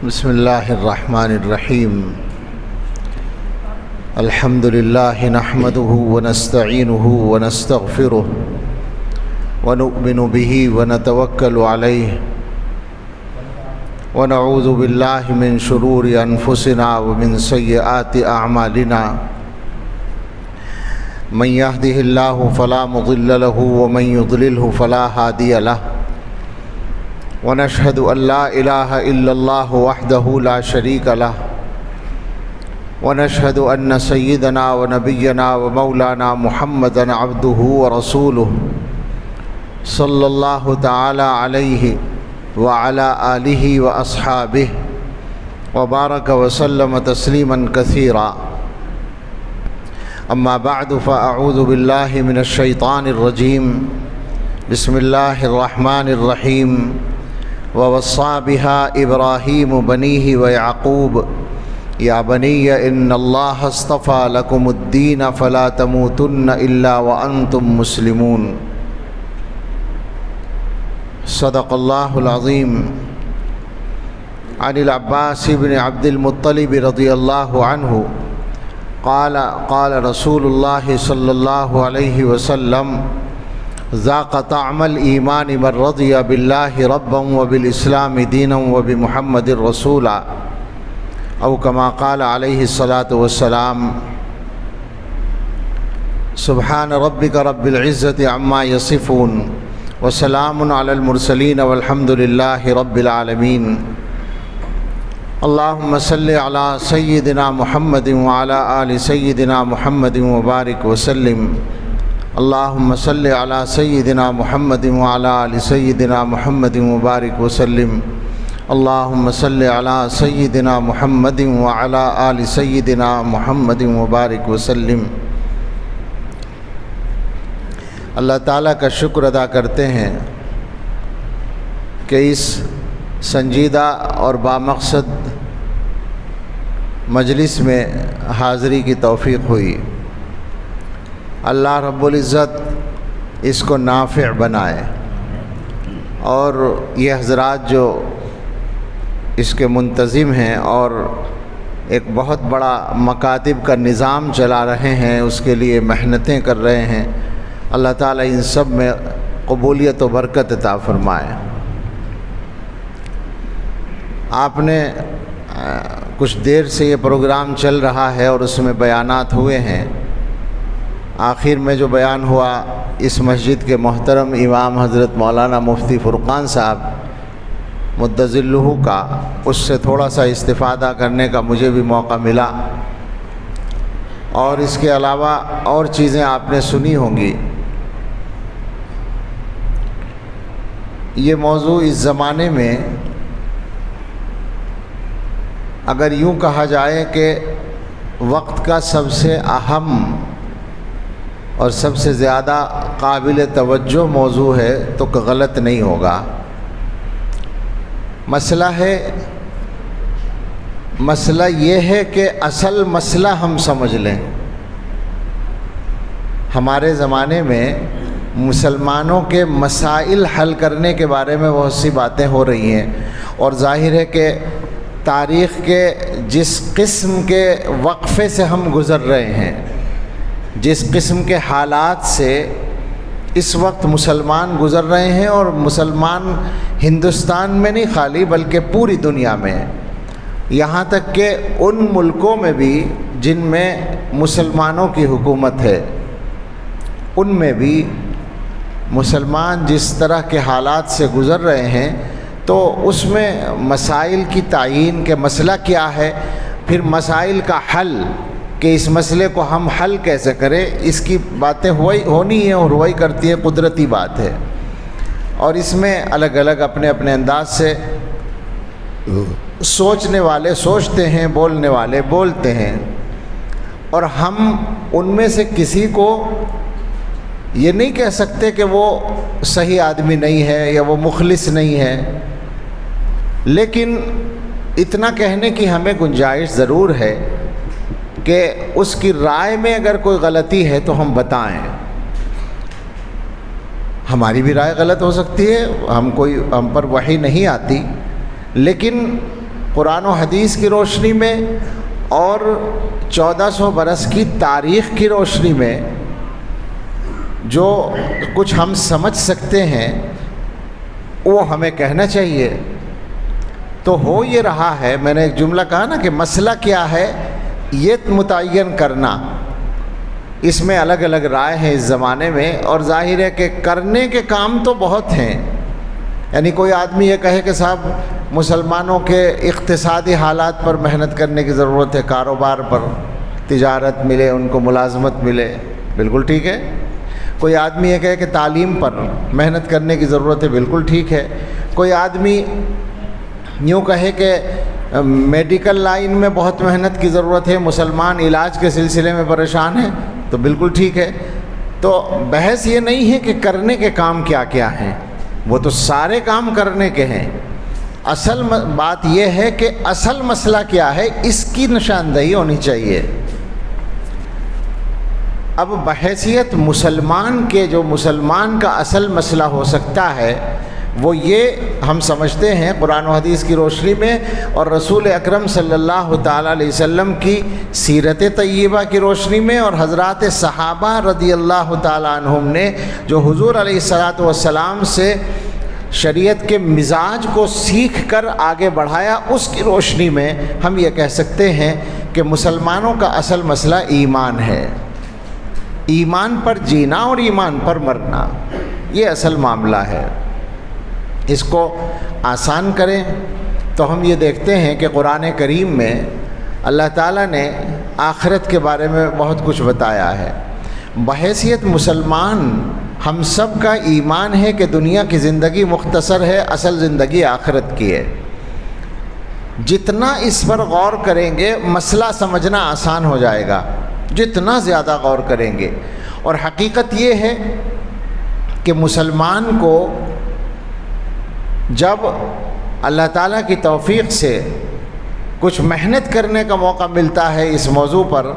بسم اللہ الرحمن الرحیم الحمد للہ نحمده ونستعینه ونستغفره ونؤمن به ونتوکل علیہ ونعوذ باللہ من شرور انفسنا ومن سیئات اعمالنا من يهده الله فلا مضل له ومن يضلله فلا هادي له ونشهد أن لا إله إلا الله وحده لا شريك له ونشهد أن سيدنا ونبينا ومولانا محمدا عبده ورسوله صلى الله تعالى عليه وعلى آله وأصحابه وبارك وسلم تسليما كثيرا. أما بعد فأعوذ بالله من الشيطان الرجيم. بسم الله الرحمن الرحيم. ووصى بها إبراهيم بنيه ويعقوب يا بني إن الله اصطفى لكم الدين فلا تموتن إلا وأنتم مسلمون. صدق الله العظيم. عن العباس بن عبد المطلب رضي الله عنه قال قال رسول الله صلى الله عليه وسلم ذاق طعم الإيمان من رضي بالله ربا وبالإسلام دينا وبمحمد رسولا أو كما قال عليه الصلاة والسلام. سبحان ربك رب العزة عما يصفون وسلام على المرسلين والحمد لله رب العالمين. اللهم صل على سيدنا محمد وعلى آل سيدنا محمد وبارك وسلم. اللهم صل على سيدنا محمد وعلى آل سيدنا محمد وبارك وسلم. اللهم صل على سيدنا محمد وعلى آل سيدنا محمد وبارك وسلم. اللہ تعالیٰ کا شکر ادا کرتے ہیں کہ اس سنجیدہ اور بامقصد مجلس میں حاضری کی توفیق ہوئی. اللہ رب العزت اس کو نافع بنائے اور یہ حضرات جو اس کے منتظم ہیں اور ایک بہت بڑا مکاتب کا نظام چلا رہے ہیں، اس کے لیے محنتیں کر رہے ہیں، اللہ تعالیٰ ان سب میں قبولیت و برکت عطا فرمائے. آپ نے کچھ دیر سے یہ پروگرام چل رہا ہے اور اس میں بیانات ہوئے ہیں. آخر میں جو بیان ہوا اس مسجد کے محترم امام حضرت مولانا مفتی فرقان صاحب مدظلہ کا، اس سے تھوڑا سا استفادہ کرنے کا مجھے بھی موقع ملا، اور اس کے علاوہ اور چیزیں آپ نے سنی ہوں گی. یہ موضوع اس زمانے میں اگر یوں کہا جائے کہ وقت کا سب سے اہم اور سب سے زیادہ قابل توجہ موضوع ہے تو غلط نہیں ہوگا. مسئلہ یہ ہے کہ اصل مسئلہ ہم سمجھ لیں. ہمارے زمانے میں مسلمانوں کے مسائل حل کرنے کے بارے میں بہت سی باتیں ہو رہی ہیں، اور ظاہر ہے کہ تاریخ کے جس قسم کے وقفے سے ہم گزر رہے ہیں، جس قسم کے حالات سے اس وقت مسلمان گزر رہے ہیں، اور مسلمان ہندوستان میں نہیں خالی بلکہ پوری دنیا میں، یہاں تک کہ ان ملکوں میں بھی جن میں مسلمانوں کی حکومت ہے، ان میں بھی مسلمان جس طرح کے حالات سے گزر رہے ہیں، تو اس میں مسائل کی تعیین کہ مسئلہ کیا ہے، پھر مسائل کا حل کہ اس مسئلے کو ہم حل کیسے کریں، اس کی باتیں ہونی ہیں اور ہوئی کرتی ہے، قدرتی بات ہے. اور اس میں الگ الگ اپنے اپنے انداز سے سوچنے والے سوچتے ہیں، بولنے والے بولتے ہیں، اور ہم ان میں سے کسی کو یہ نہیں کہہ سکتے کہ وہ صحیح آدمی نہیں ہے یا وہ مخلص نہیں ہے، لیکن اتنا کہنے کی ہمیں گنجائش ضرور ہے کہ اس کی رائے میں اگر کوئی غلطی ہے تو ہم بتائیں. ہماری بھی رائے غلط ہو سکتی ہے، ہم پر وحی نہیں آتی، لیکن قرآن و حدیث کی روشنی میں اور 1400 برس کی تاریخ کی روشنی میں جو کچھ ہم سمجھ سکتے ہیں وہ ہمیں کہنا چاہیے۔ تو ہو یہ رہا ہے، میں نے ایک جملہ کہا نا کہ مسئلہ کیا ہے یہ متعین کرنا، اس میں الگ الگ رائے ہیں اس زمانے میں، اور ظاہر ہے کہ کرنے کے کام تو بہت ہیں۔ یعنی کوئی آدمی یہ کہے کہ صاحب مسلمانوں کے اقتصادی حالات پر محنت کرنے کی ضرورت ہے، کاروبار پر، تجارت ملے، ان کو ملازمت ملے، بالکل ٹھیک ہے۔ کوئی آدمی یہ کہے کہ تعلیم پر محنت کرنے کی ضرورت ہے، بالکل ٹھیک ہے۔ کوئی آدمی یوں کہے کہ میڈیکل لائن میں بہت محنت کی ضرورت ہے، مسلمان علاج کے سلسلے میں پریشان ہیں، تو بالکل ٹھیک ہے۔ تو بحث یہ نہیں ہے کہ کرنے کے کام کیا کیا ہیں، وہ تو سارے کام کرنے کے ہیں۔ اصل بات یہ ہے کہ اصل مسئلہ کیا ہے، اس کی نشاندہی ہونی چاہیے۔ اب بحیثیت مسلمان کے جو مسلمان کا اصل مسئلہ ہو سکتا ہے وہ یہ ہم سمجھتے ہیں قرآن و حدیث کی روشنی میں اور رسول اکرم صلی اللہ تعالیٰ علیہ وسلم کی سیرت طیبہ کی روشنی میں اور حضرات صحابہ رضی اللہ تعالیٰ عنہم نے جو حضور علیہ الصلاۃ والسلام سے شریعت کے مزاج کو سیکھ کر آگے بڑھایا، اس کی روشنی میں ہم یہ کہہ سکتے ہیں کہ مسلمانوں کا اصل مسئلہ ایمان ہے، ایمان پر جینا اور ایمان پر مرنا، یہ اصل معاملہ ہے۔ اس کو آسان کریں تو ہم یہ دیکھتے ہیں کہ قرآن کریم میں اللہ تعالیٰ نے آخرت کے بارے میں بہت کچھ بتایا ہے۔ بحیثیت مسلمان ہم سب کا ایمان ہے کہ دنیا کی زندگی مختصر ہے، اصل زندگی آخرت کی ہے۔ جتنا اس پر غور کریں گے مسئلہ سمجھنا آسان ہو جائے گا، جتنا زیادہ غور کریں گے۔ اور حقیقت یہ ہے کہ مسلمان کو جب اللہ تعالیٰ کی توفیق سے کچھ محنت کرنے کا موقع ملتا ہے اس موضوع پر،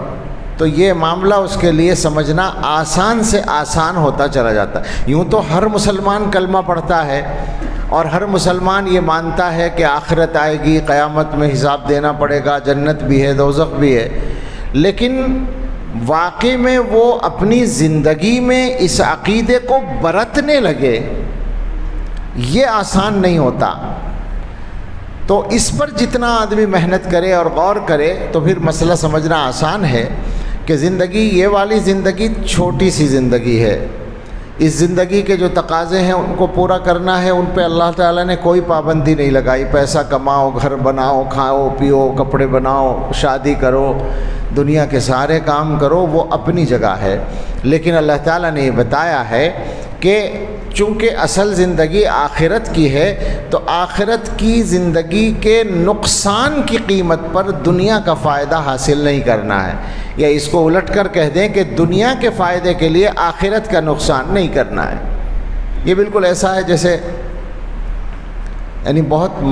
تو یہ معاملہ اس کے لیے سمجھنا آسان سے آسان ہوتا چلا جاتا ہے۔ یوں تو ہر مسلمان کلمہ پڑھتا ہے اور ہر مسلمان یہ مانتا ہے کہ آخرت آئے گی، قیامت میں حساب دینا پڑے گا، جنت بھی ہے، دوزخ بھی ہے، لیکن واقعی میں وہ اپنی زندگی میں اس عقیدے کو برتنے لگے، یہ آسان نہیں ہوتا۔ تو اس پر جتنا آدمی محنت کرے اور غور کرے تو پھر مسئلہ سمجھنا آسان ہے کہ زندگی، یہ والی زندگی چھوٹی سی زندگی ہے۔ اس زندگی کے جو تقاضے ہیں ان کو پورا کرنا ہے، ان پہ اللہ تعالیٰ نے کوئی پابندی نہیں لگائی۔ پیسہ کماؤ، گھر بناؤ، کھاؤ پیو، کپڑے بناؤ، شادی کرو، دنیا کے سارے کام کرو، وہ اپنی جگہ ہے۔ لیکن اللہ تعالیٰ نے یہ بتایا ہے کہ چونکہ اصل زندگی آخرت کی ہے تو آخرت کی زندگی کے نقصان کی قیمت پر دنیا کا فائدہ حاصل نہیں کرنا ہے، یا اس کو الٹ کر کہہ دیں کہ دنیا کے فائدے کے لیے آخرت کا نقصان نہیں کرنا ہے۔ یہ بالکل ایسا ہے جیسے، یعنی بہت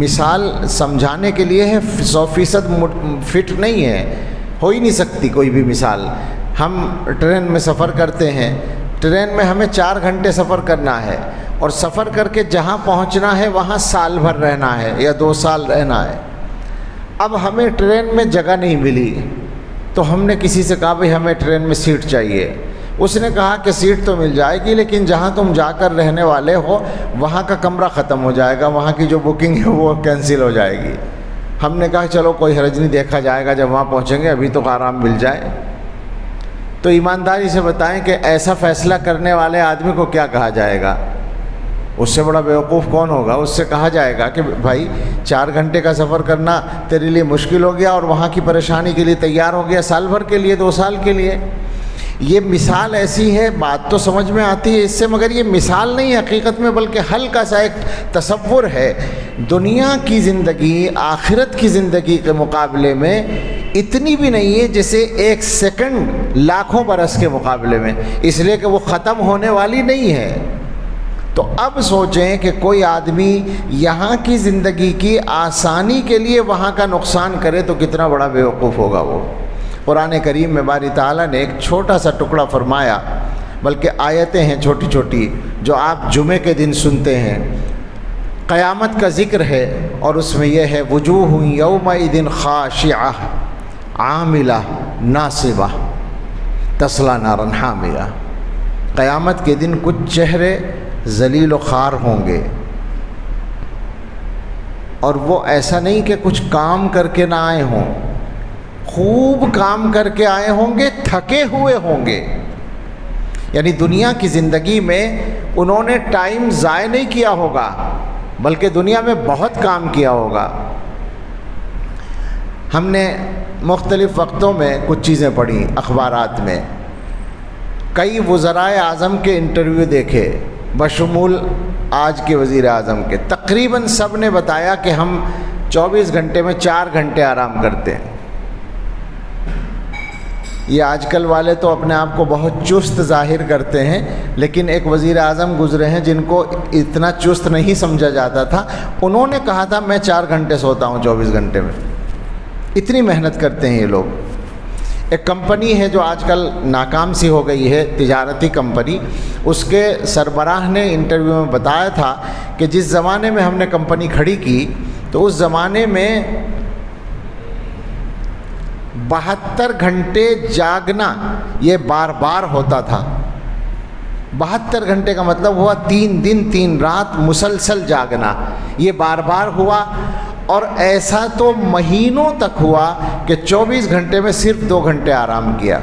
مثال سمجھانے کے لیے ہے، 100% فٹ نہیں ہے، ہو ہی نہیں سکتی کوئی بھی مثال۔ ہم ٹرین میں سفر کرتے ہیں، ٹرین میں ہمیں 4 گھنٹے سفر کرنا ہے اور سفر کر کے جہاں پہنچنا ہے وہاں سال بھر رہنا ہے یا 2 سال رہنا ہے۔ اب ہمیں ٹرین میں جگہ نہیں ملی تو ہم نے کسی سے کہا بھئی ہمیں ٹرین میں سیٹ چاہیے۔ اس نے کہا کہ سیٹ تو مل جائے گی لیکن جہاں تم جا کر رہنے والے ہو وہاں کا کمرہ ختم ہو جائے گا، وہاں کی جو بکنگ ہے وہ کینسل ہو جائے گی۔ ہم نے کہا چلو کوئی حرج نہیں، دیکھا جائے گا جب وہاں پہنچیں گے، ابھی تو آرام مل جائے۔ تو ایمانداری سے بتائیں کہ ایسا فیصلہ کرنے والے آدمی کو کیا کہا جائے گا؟ اس سے بڑا بیوقوف کون ہوگا؟ اس سے کہا جائے گا کہ بھائی 4 گھنٹے کا سفر کرنا تیرے لیے مشکل ہو گیا اور وہاں کی پریشانی کے لیے تیار ہو گیا سال بھر کے لیے، 2 سال کے لیے۔ یہ مثال ایسی ہے، بات تو سمجھ میں آتی ہے اس سے، مگر یہ مثال نہیں حقیقت میں، بلکہ ہلکا سا ایک تصور ہے۔ دنیا کی زندگی آخرت کی زندگی کے مقابلے میں اتنی بھی نہیں ہے جیسے 1 سیکنڈ لاکھوں برس کے مقابلے میں، اس لیے کہ وہ ختم ہونے والی نہیں ہے۔ تو اب سوچیں کہ کوئی آدمی یہاں کی زندگی کی آسانی کے لیے وہاں کا نقصان کرے تو کتنا بڑا بیوقوف ہوگا وہ۔ قرآن کریم میں باری تعالیٰ نے ایک چھوٹا سا ٹکڑا فرمایا، بلکہ آیتیں ہیں چھوٹی چھوٹی جو آپ جمعے کے دن سنتے ہیں۔ قیامت کا ذکر ہے اور اس میں یہ ہے وجوہ یومئذ خاشعہ عاملہ ناصبہ تصلی نارا حامیہ۔ قیامت کے دن کچھ چہرے ذلیل و خوار ہوں گے، اور وہ ایسا نہیں کہ کچھ کام کر کے نہ آئے ہوں، خوب کام کر کے آئے ہوں گے، تھکے ہوئے ہوں گے۔ یعنی دنیا کی زندگی میں انہوں نے ٹائم ضائع نہیں کیا ہوگا، بلکہ دنیا میں بہت کام کیا ہوگا۔ ہم نے مختلف وقتوں میں کچھ چیزیں پڑھی اخبارات میں، کئی وزرائے اعظم کے انٹرویو دیکھے بشمول آج کے وزیر اعظم کے، تقریباً سب نے بتایا کہ ہم 24 گھنٹے میں 4 گھنٹے آرام کرتے ہیں۔ یہ آج کل والے تو اپنے آپ کو بہت چست ظاہر کرتے ہیں، لیکن ایک وزیر اعظم گزرے ہیں جن کو اتنا چست نہیں سمجھا جاتا تھا، انہوں نے کہا تھا میں 4 گھنٹے سوتا ہوں 24 گھنٹے میں۔ اتنی محنت کرتے ہیں یہ لوگ۔ ایک کمپنی ہے جو آج کل ناکام سی ہو گئی ہے، تجارتی کمپنی، اس کے سربراہ نے انٹرویو میں بتایا تھا کہ جس زمانے میں ہم نے کمپنی کھڑی کی تو اس زمانے میں 72 گھنٹے جاگنا یہ بار بار ہوتا تھا۔ 72 گھنٹے کا مطلب ہوا 3 دن 3 رات مسلسل جاگنا، یہ بار بار ہوا، اور ایسا تو مہینوں تک ہوا کہ 24 گھنٹے میں صرف 2 گھنٹے آرام کیا،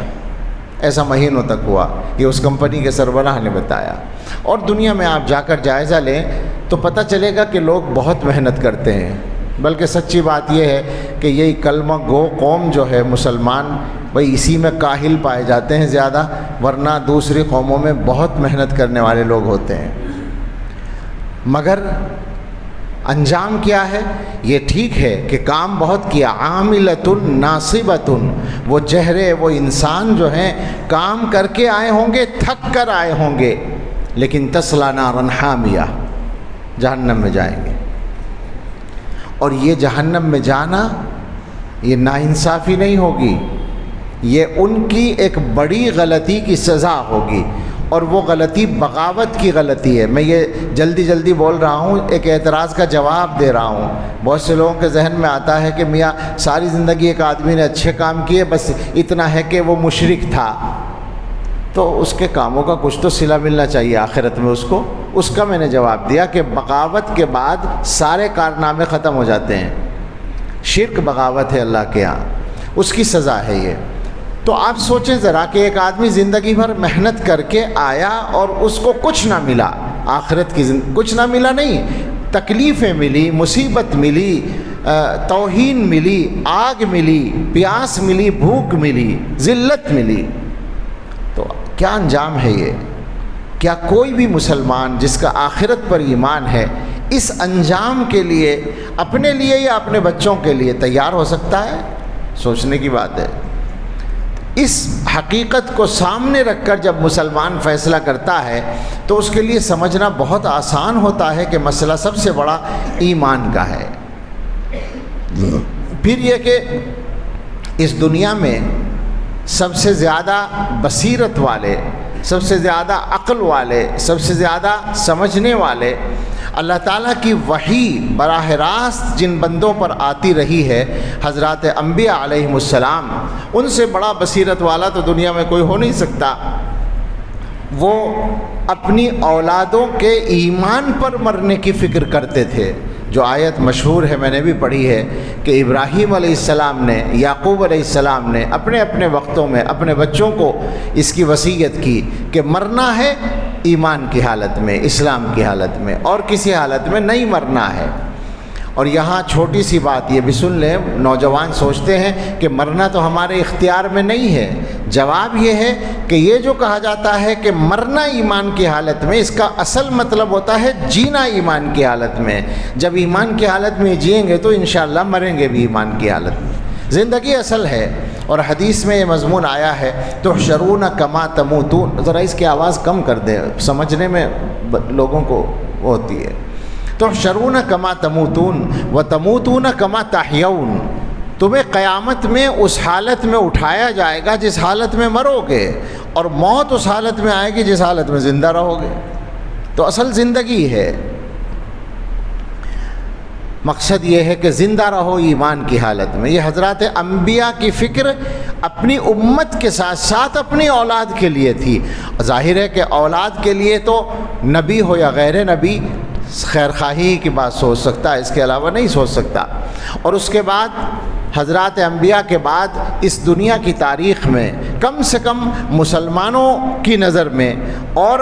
ایسا مہینوں تک ہوا، یہ اس کمپنی کے سربراہ نے بتایا۔ اور دنیا میں آپ جا کر جائزہ لیں تو پتہ چلے گا کہ لوگ بہت محنت کرتے ہیں، بلکہ سچی بات یہ ہے کہ یہی کلمہ گو قوم جو ہے مسلمان، بھئی اسی میں کاہل پائے جاتے ہیں زیادہ، ورنہ دوسری قوموں میں بہت محنت کرنے والے لوگ ہوتے ہیں۔ مگر انجام کیا ہے؟ یہ ٹھیک ہے کہ کام بہت کیا، عاملۃ ناصبۃ، وہ چہرے وہ انسان جو ہیں کام کر کے آئے ہوں گے، تھک کر آئے ہوں گے، لیکن تصلی نارا حامیہ، جہنم میں جائیں گے۔ اور یہ جہنم میں جانا یہ ناانصافی نہیں ہوگی، یہ ان کی ایک بڑی غلطی کی سزا ہوگی، اور وہ غلطی بغاوت کی غلطی ہے۔ میں یہ جلدی بول رہا ہوں، ایک اعتراض کا جواب دے رہا ہوں۔ بہت سے لوگوں کے ذہن میں آتا ہے کہ میاں ساری زندگی ایک آدمی نے اچھے کام کیے، بس اتنا ہے کہ وہ مشرک تھا، تو اس کے کاموں کا کچھ تو صلہ ملنا چاہیے آخرت میں اس کو۔ اس کا میں نے جواب دیا کہ بغاوت کے بعد سارے کارنامے ختم ہو جاتے ہیں، شرک بغاوت ہے اللہ کے ہاں، اس کی سزا ہے یہ۔ تو آپ سوچیں ذرا کہ ایک آدمی زندگی بھر محنت کر کے آیا اور اس کو کچھ نہ ملا، آخرت کی کچھ نہ ملا نہیں، تکلیفیں ملی، مصیبت ملی، توہین ملی، آگ ملی، پیاس ملی، بھوک ملی، ذلت ملی، تو کیا انجام ہے یہ؟ کیا کوئی بھی مسلمان جس کا آخرت پر ایمان ہے اس انجام کے لیے اپنے لیے یا اپنے بچوں کے لیے تیار ہو سکتا ہے؟ سوچنے کی بات ہے۔ اس حقیقت کو سامنے رکھ کر جب مسلمان فیصلہ کرتا ہے تو اس کے لیے سمجھنا بہت آسان ہوتا ہے کہ مسئلہ سب سے بڑا ایمان کا ہے۔ پھر یہ کہ اس دنیا میں سب سے زیادہ بصیرت والے، سب سے زیادہ عقل والے، سب سے زیادہ سمجھنے والے، اللہ تعالیٰ کی وحی براہ راست جن بندوں پر آتی رہی ہے، حضرات انبیاء علیہم السلام، ان سے بڑا بصیرت والا تو دنیا میں کوئی ہو نہیں سکتا۔ وہ اپنی اولادوں کے ایمان پر مرنے کی فکر کرتے تھے۔ جو آیت مشہور ہے، میں نے بھی پڑھی ہے، کہ ابراہیم علیہ السلام نے، یعقوب علیہ السلام نے اپنے اپنے وقتوں میں اپنے بچوں کو اس کی وصیت کی کہ مرنا ہے ایمان کی حالت میں، اسلام کی حالت میں، اور کسی حالت میں نہیں مرنا ہے۔ اور یہاں چھوٹی سی بات یہ بھی سن لیں، نوجوان سوچتے ہیں کہ مرنا تو ہمارے اختیار میں نہیں ہے۔ جواب یہ ہے کہ یہ جو کہا جاتا ہے کہ مرنا ایمان کی حالت میں، اس کا اصل مطلب ہوتا ہے جینا ایمان کی حالت میں۔ جب ایمان کی حالت میں جئیں گے تو انشاءاللہ مریں گے بھی ایمان کی حالت میں۔ زندگی اصل ہے، اور حدیث میں یہ مضمون آیا ہے تحشرون کما تموتون۔ ذرا اس کی آواز کم کر دیں، سمجھنے میں لوگوں کو ہوتی ہے۔ تحشرون کما تموتون وتموتون کما تحیون، تمہیں قیامت میں اس حالت میں اٹھایا جائے گا جس حالت میں مرو گے، اور موت اس حالت میں آئے گی جس حالت میں زندہ رہو گے۔ تو اصل زندگی ہے۔ مقصد یہ ہے کہ زندہ رہو ایمان کی حالت میں۔ یہ حضرات انبیاء کی فکر اپنی امت کے ساتھ ساتھ اپنی اولاد کے لیے تھی۔ ظاہر ہے کہ اولاد کے لیے تو نبی ہو یا غیر نبی خیر خواہی کی بات سوچ سکتا ہے، اس کے علاوہ نہیں سوچ سکتا۔ اور اس کے بعد حضرات انبیاء کے بعد اس دنیا کی تاریخ میں کم سے کم مسلمانوں کی نظر میں، اور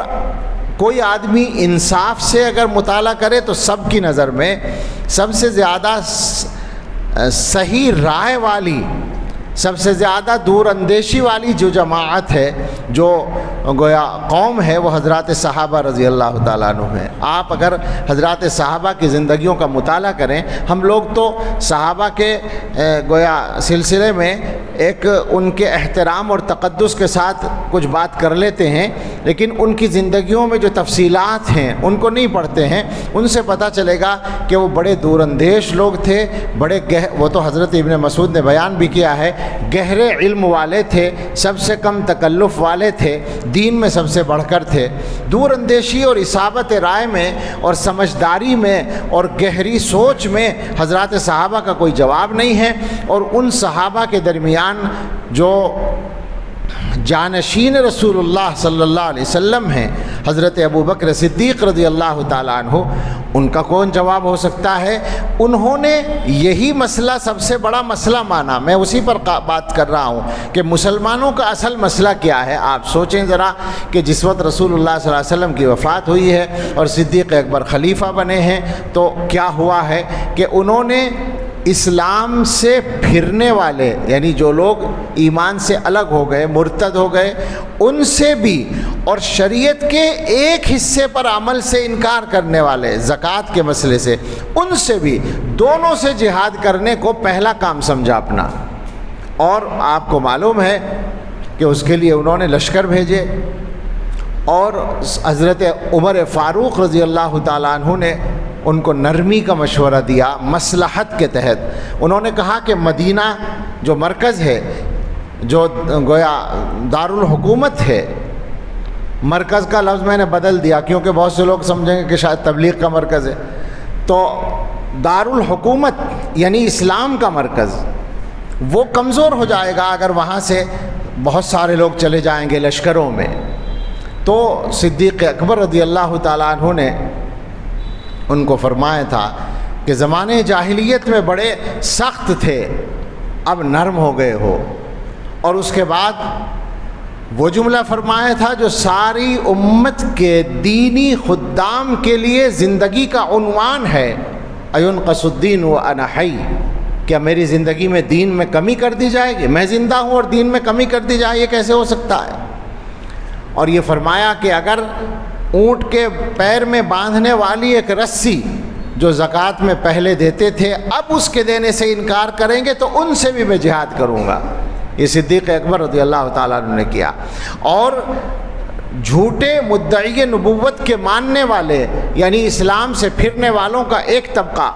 کوئی آدمی انصاف سے اگر مطالعہ کرے تو سب کی نظر میں سب سے زیادہ صحیح رائے والی، سب سے زیادہ دور اندیشی والی جو جماعت ہے، جو گویا قوم ہے، وہ حضرات صحابہ رضی اللہ تعالیٰ عنہ ہیں۔ آپ اگر حضرات صحابہ کی زندگیوں کا مطالعہ کریں، ہم لوگ تو صحابہ کے گویا سلسلے میں ایک ان کے احترام اور تقدس کے ساتھ کچھ بات کر لیتے ہیں، لیکن ان کی زندگیوں میں جو تفصیلات ہیں ان کو نہیں پڑھتے ہیں۔ ان سے پتہ چلے گا کہ وہ بڑے دور اندیش لوگ تھے، بڑے وہ تو حضرت ابن مسعود نے بیان بھی کیا ہے، گہرے علم والے تھے، سب سے کم تکلف والے تھے، دین میں سب سے بڑھ کر تھے۔ دور اندیشی اور اصابت رائے میں اور سمجھداری میں اور گہری سوچ میں حضرات صحابہ کا کوئی جواب نہیں ہے۔ اور ان صحابہ کے درمیان جو جانشین رسول اللہ صلی اللہ علیہ وسلم ہیں، حضرت ابو بکر صدیق رضی اللہ تعالیٰ عنہ، ان کا کون جواب ہو سکتا ہے؟ انہوں نے یہی مسئلہ سب سے بڑا مسئلہ مانا۔ میں اسی پر بات کر رہا ہوں کہ مسلمانوں کا اصل مسئلہ کیا ہے۔ آپ سوچیں ذرا کہ جس وقت رسول اللہ صلی اللہ علیہ وسلم کی وفات ہوئی ہے اور صدیق اکبر خلیفہ بنے ہیں، تو کیا ہوا ہے کہ انہوں نے اسلام سے پھرنے والے، یعنی جو لوگ ایمان سے الگ ہو گئے، مرتد ہو گئے، ان سے بھی، اور شریعت کے ایک حصے پر عمل سے انکار کرنے والے، زکوٰۃ کے مسئلے سے، ان سے بھی، دونوں سے جہاد کرنے کو پہلا کام سمجھا اپنا۔ اور آپ کو معلوم ہے کہ اس کے لیے انہوں نے لشکر بھیجے، اور حضرت عمر فاروق رضی اللہ تعالیٰ عنہ نے ان کو نرمی کا مشورہ دیا، مصلحت کے تحت۔ انہوں نے کہا کہ مدینہ جو مرکز ہے، جو گویا دارالحکومت ہے، مرکز کا لفظ میں نے بدل دیا کیونکہ بہت سے لوگ سمجھیں گے کہ شاید تبلیغ کا مرکز ہے، تو دارالحکومت یعنی اسلام کا مرکز، وہ کمزور ہو جائے گا اگر وہاں سے بہت سارے لوگ چلے جائیں گے لشکروں میں۔ تو صدیق اکبر رضی اللہ تعالیٰ عنہ نے ان کو فرمایا تھا کہ زمانے جاہلیت میں بڑے سخت تھے، اب نرم ہو گئے ہو۔ اور اس کے بعد وہ جملہ فرمایا تھا جو ساری امت کے دینی خدام کے لیے زندگی کا عنوان ہے، اَيُنْقَصُ الدِّينُ وَأَنَا حَيٌّ، کیا میری زندگی میں دین میں کمی کر دی جائے گی؟ میں زندہ ہوں اور دین میں کمی کر دی جائے، یہ کیسے ہو سکتا ہے؟ اور یہ فرمایا کہ اگر اونٹ کے پیر میں باندھنے والی ایک رسی جو زکوٰۃ میں پہلے دیتے تھے، اب اس کے دینے سے انکار کریں گے تو ان سے بھی میں جہاد کروں گا۔ یہ صدیق اکبر رضی اللہ تعالیٰ عنہ نے کیا۔ اور جھوٹے مدعی نبوت کے ماننے والے، یعنی اسلام سے پھرنے والوں کا ایک طبقہ،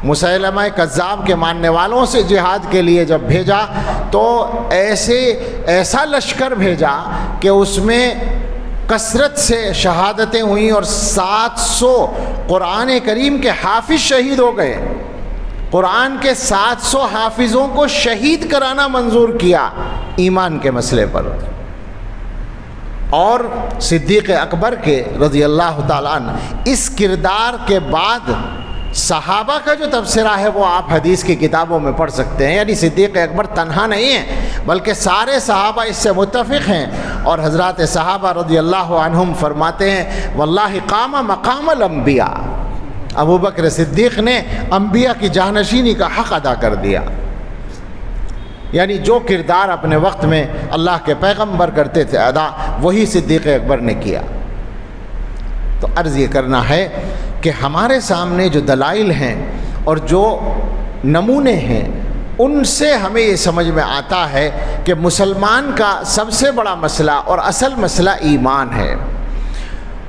مسیلمہ کذاب کے ماننے والوں سے جہاد کے لیے جب بھیجا تو ایسا لشکر بھیجا کہ اس میں کثرت سے شہادتیں ہوئیں اور 700 قرآن کریم کے حافظ شہید ہو گئے۔ قرآن کے 700 حافظوں کو شہید کرانا منظور کیا ایمان کے مسئلے پر۔ اور صدیق اکبر کے رضی اللہ تعالیٰ عنہ اس کردار کے بعد صحابہ کا جو تبصرہ ہے وہ آپ حدیث کی کتابوں میں پڑھ سکتے ہیں، یعنی صدیق اکبر تنہا نہیں ہیں بلکہ سارے صحابہ اس سے متفق ہیں۔ اور حضرات صحابہ رضی اللہ عنہم فرماتے ہیں واللہ قام مقام الانبیاء، ابو بکر صدیق نے انبیاء کی جانشینی کا حق ادا کر دیا، یعنی جو کردار اپنے وقت میں اللہ کے پیغمبر کرتے تھے ادا، وہی صدیق اکبر نے کیا۔ تو عرض یہ کرنا ہے کہ ہمارے سامنے جو دلائل ہیں اور جو نمونے ہیں ان سے ہمیں یہ سمجھ میں آتا ہے کہ مسلمان کا سب سے بڑا مسئلہ اور اصل مسئلہ ایمان ہے۔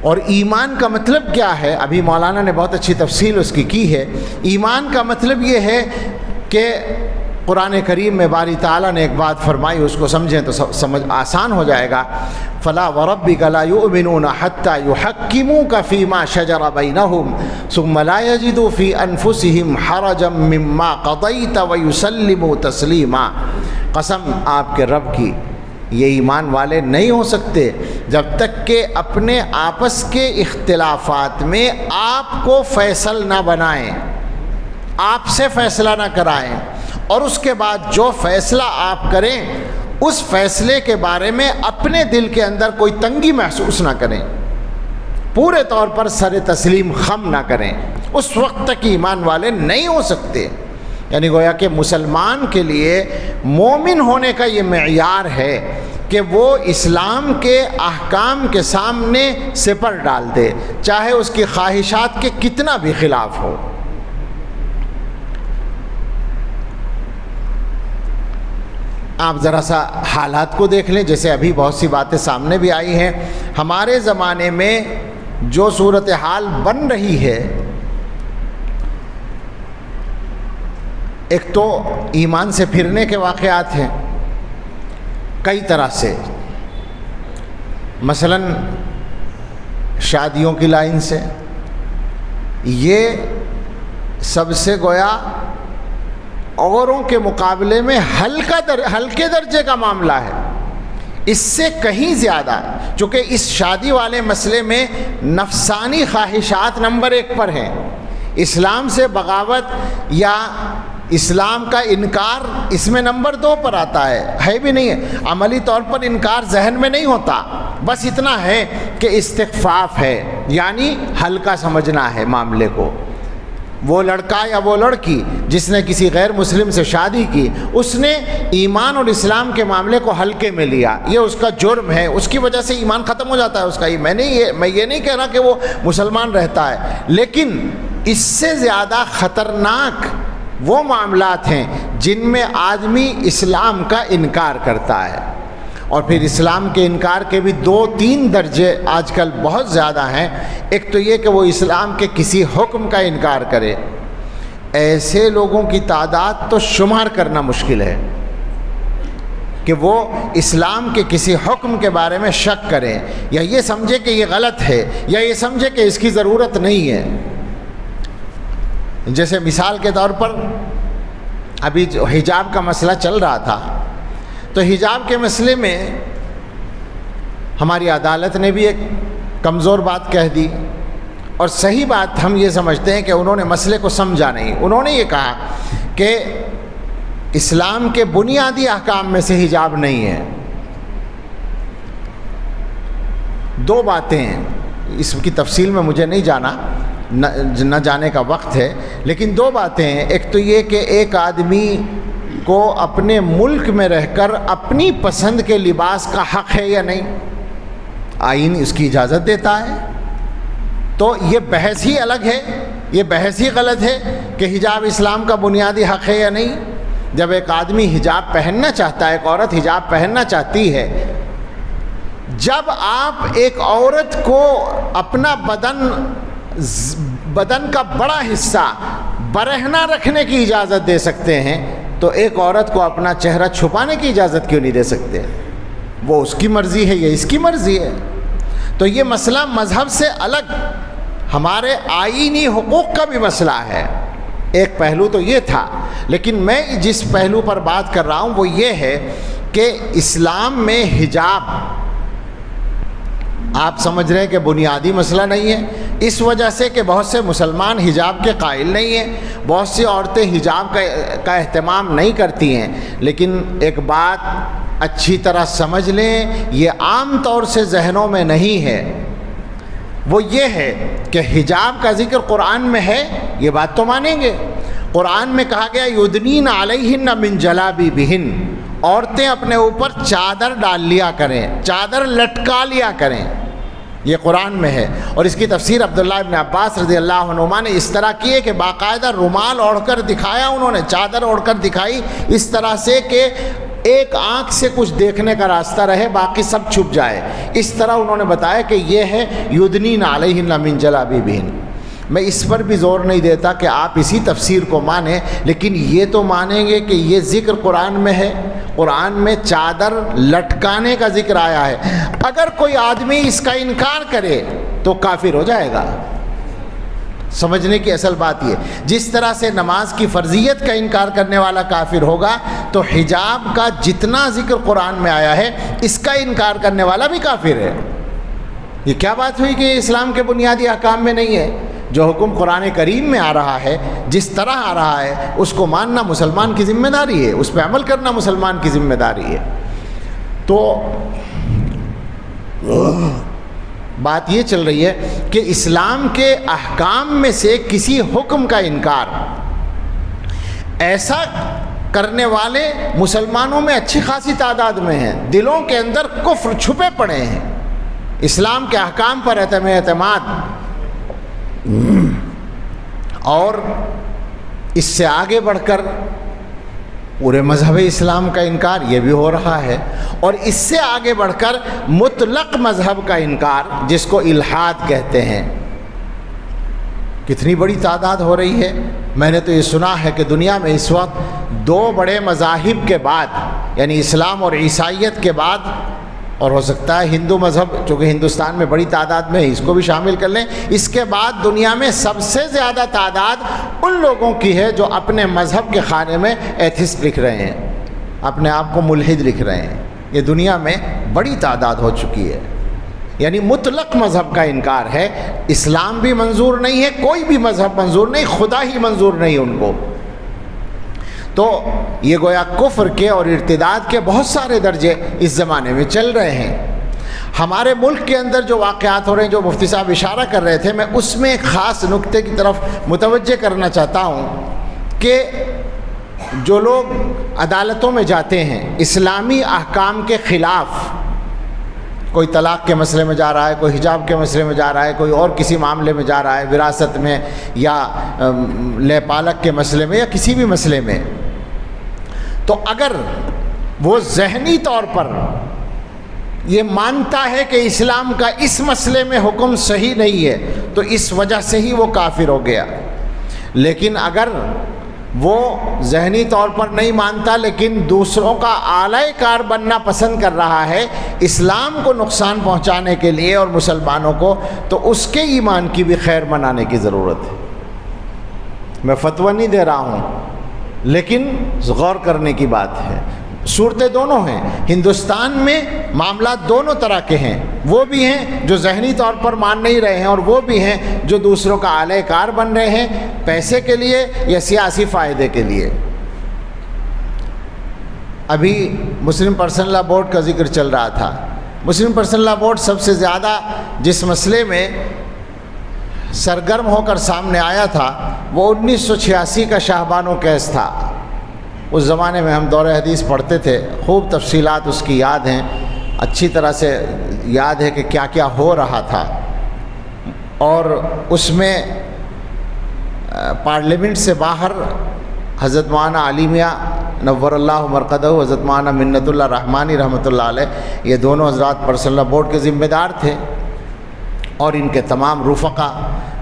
اور ایمان کا مطلب کیا ہے؟ ابھی مولانا نے بہت اچھی تفصیل اس کی ہے۔ ایمان کا مطلب یہ ہے کہ قرآن کریم میں باری تعالیٰ نے ایک بات فرمائی، اس کو سمجھیں تو سمجھ آسان ہو جائے گا۔ فلا وربک لا یؤمنون حتی یحکموک فیما شجر بینہم ثم لا یجدوا فی انفسہم حرجا مما قضیت ویسلموا تسلیما۔ قسم آپ کے رب کی، یہ ایمان والے نہیں ہو سکتے جب تک کہ اپنے آپس کے اختلافات میں آپ کو فیصل نہ بنائیں، آپ سے فیصلہ نہ کرائیں، اور اس کے بعد جو فیصلہ آپ کریں اس فیصلے کے بارے میں اپنے دل کے اندر کوئی تنگی محسوس نہ کریں، پورے طور پر سر تسلیم خم نہ کریں، اس وقت تک ایمان والے نہیں ہو سکتے۔ یعنی گویا کہ مسلمان کے لیے مومن ہونے کا یہ معیار ہے کہ وہ اسلام کے احکام کے سامنے سپر ڈال دے، چاہے اس کی خواہشات کے کتنا بھی خلاف ہو۔ آپ ذرا سا حالات کو دیکھ لیں، جیسے ابھی بہت سی باتیں سامنے بھی آئی ہیں۔ ہمارے زمانے میں جو صورتحال بن رہی ہے، ایک تو ایمان سے پھرنے کے واقعات ہیں کئی طرح سے، مثلا شادیوں کی لائن سے، یہ سب سے گویا اوروں کے مقابلے میں ہلکے درجے کا معاملہ ہے۔ اس سے کہیں زیادہ، چونکہ اس شادی والے مسئلے میں نفسانی خواہشات نمبر 1 پر ہیں، اسلام سے بغاوت یا اسلام کا انکار اس میں نمبر 2 پر آتا ہے بھی نہیں ہے۔ عملی طور پر انکار ذہن میں نہیں ہوتا، بس اتنا ہے کہ استخفاف ہے، یعنی ہلکا سمجھنا ہے معاملے کو۔ وہ لڑکا یا وہ لڑکی جس نے کسی غیر مسلم سے شادی کی، اس نے ایمان اور اسلام کے معاملے کو ہلکے میں لیا، یہ اس کا جرم ہے، اس کی وجہ سے ایمان ختم ہو جاتا ہے اس کا۔ میں یہ نہیں کہہ رہا کہ وہ مسلمان رہتا ہے، لیکن اس سے زیادہ خطرناک وہ معاملات ہیں جن میں آدمی اسلام کا انکار کرتا ہے، اور پھر اسلام کے انکار کے بھی 2-3 درجے آج کل بہت زیادہ ہیں۔ ایک تو یہ کہ وہ اسلام کے کسی حکم کا انکار کرے، ایسے لوگوں کی تعداد تو شمار کرنا مشکل ہے کہ وہ اسلام کے کسی حکم کے بارے میں شک کریں، یا یہ سمجھے کہ یہ غلط ہے، یا یہ سمجھے کہ اس کی ضرورت نہیں ہے۔ جیسے مثال کے طور پر ابھی جو حجاب کا مسئلہ چل رہا تھا، تو حجاب کے مسئلے میں ہماری عدالت نے بھی ایک کمزور بات کہہ دی، اور صحیح بات ہم یہ سمجھتے ہیں کہ انہوں نے مسئلے کو سمجھا نہیں۔ انہوں نے یہ کہا کہ اسلام کے بنیادی احکام میں سے حجاب نہیں ہے۔ 2 باتیں ہیں، اس کی تفصیل میں مجھے نہیں جانا، نہ جانے کا وقت ہے، لیکن 2 باتیں ہیں۔ ایک تو یہ کہ ایک آدمی کو اپنے ملک میں رہ کر اپنی پسند کے لباس کا حق ہے یا نہیں، آئین اس کی اجازت دیتا ہے، تو یہ بحث ہی الگ ہے، یہ بحث ہی غلط ہے کہ حجاب اسلام کا بنیادی حق ہے یا نہیں۔ جب ایک آدمی حجاب پہننا چاہتا ہے، ایک عورت حجاب پہننا چاہتی ہے، جب آپ ایک عورت کو اپنا بدن کا بڑا حصہ برہنہ رکھنے کی اجازت دے سکتے ہیں، تو ایک عورت کو اپنا چہرہ چھپانے کی اجازت کیوں نہیں دے سکتے؟ وہ اس کی مرضی ہے، یہ اس کی مرضی ہے۔ تو یہ مسئلہ مذہب سے الگ ہمارے آئینی حقوق کا بھی مسئلہ ہے۔ ایک پہلو تو یہ تھا، لیکن میں جس پہلو پر بات کر رہا ہوں وہ یہ ہے کہ اسلام میں حجاب آپ سمجھ رہے ہیں کہ بنیادی مسئلہ نہیں ہے، اس وجہ سے کہ بہت سے مسلمان حجاب کے قائل نہیں ہیں، بہت سی عورتیں حجاب کا اہتمام نہیں کرتی ہیں۔ لیکن ایک بات اچھی طرح سمجھ لیں، یہ عام طور سے ذہنوں میں نہیں ہے، وہ یہ ہے کہ حجاب کا ذکر قرآن میں ہے، یہ بات تو مانیں گے۔ قرآن میں کہا گیا یدنین علیہن من جلابیبہن، عورتیں اپنے اوپر چادر ڈال لیا کریں، چادر لٹکا لیا کریں، یہ قرآن میں ہے۔ اور اس کی تفسیر عبداللہ ابن عباس رضی اللہ عنہما نے اس طرح کی ہے کہ باقاعدہ رومال اوڑھ کر دکھایا، انہوں نے چادر اوڑھ کر دکھائی اس طرح سے کہ ایک آنکھ سے کچھ دیکھنے کا راستہ رہے، باقی سب چھپ جائے۔ اس طرح انہوں نے بتایا کہ یہ ہے یدنین علیہن من جلابیبہن۔ میں اس پر بھی زور نہیں دیتا کہ آپ اسی تفسیر کو مانیں، لیکن یہ تو مانیں گے کہ یہ ذکر قرآن میں ہے، قرآن میں چادر لٹکانے کا ذکر آیا ہے۔ اگر کوئی آدمی اس کا انکار کرے تو کافر ہو جائے گا۔ سمجھنے کی اصل بات یہ، جس طرح سے نماز کی فرضیت کا انکار کرنے والا کافر ہوگا، تو حجاب کا جتنا ذکر قرآن میں آیا ہے اس کا انکار کرنے والا بھی کافر ہے۔ یہ کیا بات ہوئی کہ اسلام کے بنیادی احکام میں نہیں ہے؟ جو حکم قرآن کریم میں آ رہا ہے، جس طرح آ رہا ہے، اس کو ماننا مسلمان کی ذمہ داری ہے، اس پہ عمل کرنا مسلمان کی ذمہ داری ہے۔ تو بات یہ چل رہی ہے کہ اسلام کے احکام میں سے کسی حکم کا انکار، ایسا کرنے والے مسلمانوں میں اچھی خاصی تعداد میں ہیں، دلوں کے اندر کفر چھپے پڑے ہیں، اسلام کے احکام پر اعتماد، اور اس سے آگے بڑھ کر پورے مذہب اسلام کا انکار یہ بھی ہو رہا ہے، اور اس سے آگے بڑھ کر مطلق مذہب کا انکار جس کو الحاد کہتے ہیں، کتنی بڑی تعداد ہو رہی ہے۔ میں نے تو یہ سنا ہے کہ دنیا میں اس وقت 2 بڑے مذاہب کے بعد، یعنی اسلام اور عیسائیت کے بعد، اور ہو سکتا ہے ہندو مذہب چونکہ ہندوستان میں بڑی تعداد میں ہے اس کو بھی شامل کر لیں، اس کے بعد دنیا میں سب سے زیادہ تعداد ان لوگوں کی ہے جو اپنے مذہب کے خانے میں ایتھسٹ لکھ رہے ہیں، اپنے آپ کو ملحد لکھ رہے ہیں۔ یہ دنیا میں بڑی تعداد ہو چکی ہے، یعنی مطلق مذہب کا انکار ہے۔ اسلام بھی منظور نہیں ہے، کوئی بھی مذہب منظور نہیں، خدا ہی منظور نہیں ان کو۔ تو یہ گویا کفر کے اور ارتداد کے بہت سارے درجے اس زمانے میں چل رہے ہیں۔ ہمارے ملک کے اندر جو واقعات ہو رہے ہیں، جو مفتی صاحب اشارہ کر رہے تھے، میں اس میں ایک خاص نقطے کی طرف متوجہ کرنا چاہتا ہوں کہ جو لوگ عدالتوں میں جاتے ہیں اسلامی احکام کے خلاف، کوئی طلاق کے مسئلے میں جا رہا ہے، کوئی حجاب کے مسئلے میں جا رہا ہے، کوئی اور کسی معاملے میں جا رہا ہے، وراثت میں یا لے پالک کے مسئلے میں یا کسی بھی مسئلے میں، تو اگر وہ ذہنی طور پر یہ مانتا ہے کہ اسلام کا اس مسئلے میں حکم صحیح نہیں ہے تو اس وجہ سے ہی وہ کافر ہو گیا۔ لیکن اگر وہ ذہنی طور پر نہیں مانتا لیکن دوسروں کا آلہ کار بننا پسند کر رہا ہے اسلام کو نقصان پہنچانے کے لیے اور مسلمانوں کو، تو اس کے ایمان کی بھی خیر منانے کی ضرورت ہے۔ میں فتویٰ نہیں دے رہا ہوں، لیکن غور کرنے کی بات ہے۔ صورتیں دونوں ہیں، ہندوستان میں معاملات دونوں طرح کے ہیں، وہ بھی ہیں جو ذہنی طور پر مان نہیں رہے ہیں اور وہ بھی ہیں جو دوسروں کا آلہ کار بن رہے ہیں پیسے کے لیے یا سیاسی فائدے کے لیے۔ ابھی مسلم پرسنل لاء بورڈ کا ذکر چل رہا تھا۔ مسلم پرسنل لاء بورڈ سب سے زیادہ جس مسئلے میں سرگرم ہو کر سامنے آیا تھا وہ 1986 کا شاہبانو کیس تھا۔ اس زمانے میں ہم دور حدیث پڑھتے تھے، خوب تفصیلات اس کی یاد ہیں، اچھی طرح سے یاد ہے کہ کیا کیا ہو رہا تھا، اور اس میں پارلیمنٹ سے باہر حضرت مولانا علی میاں نور اللہ مرقدہ، حضرت مولانا منت اللہ رحمانی رحمۃ اللہ علیہ، یہ دونوں حضرات پرسنل لاء بورڈ کے ذمہ دار تھے اور ان کے تمام رفقا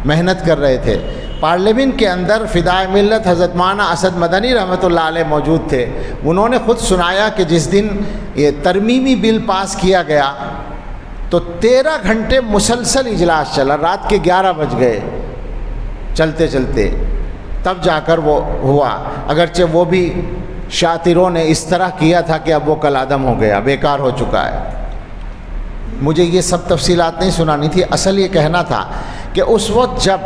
محنت کر رہے تھے۔ پارلیمنٹ کے اندر فدائے ملت حضرت مولانا اسد مدنی رحمۃ اللہ علیہ موجود تھے۔ انہوں نے خود سنایا کہ جس دن یہ ترمیمی بل پاس کیا گیا تو 13 گھنٹے مسلسل اجلاس چلا، رات کے 11 بج گئے چلتے چلتے، تب جا کر وہ ہوا، اگرچہ وہ بھی شاطروں نے اس طرح کیا تھا کہ اب وہ کل عدم ہو گیا، بیکار ہو چکا ہے۔ مجھے یہ سب تفصیلات نہیں سنانی تھی، اصل یہ کہنا تھا کہ اس وقت جب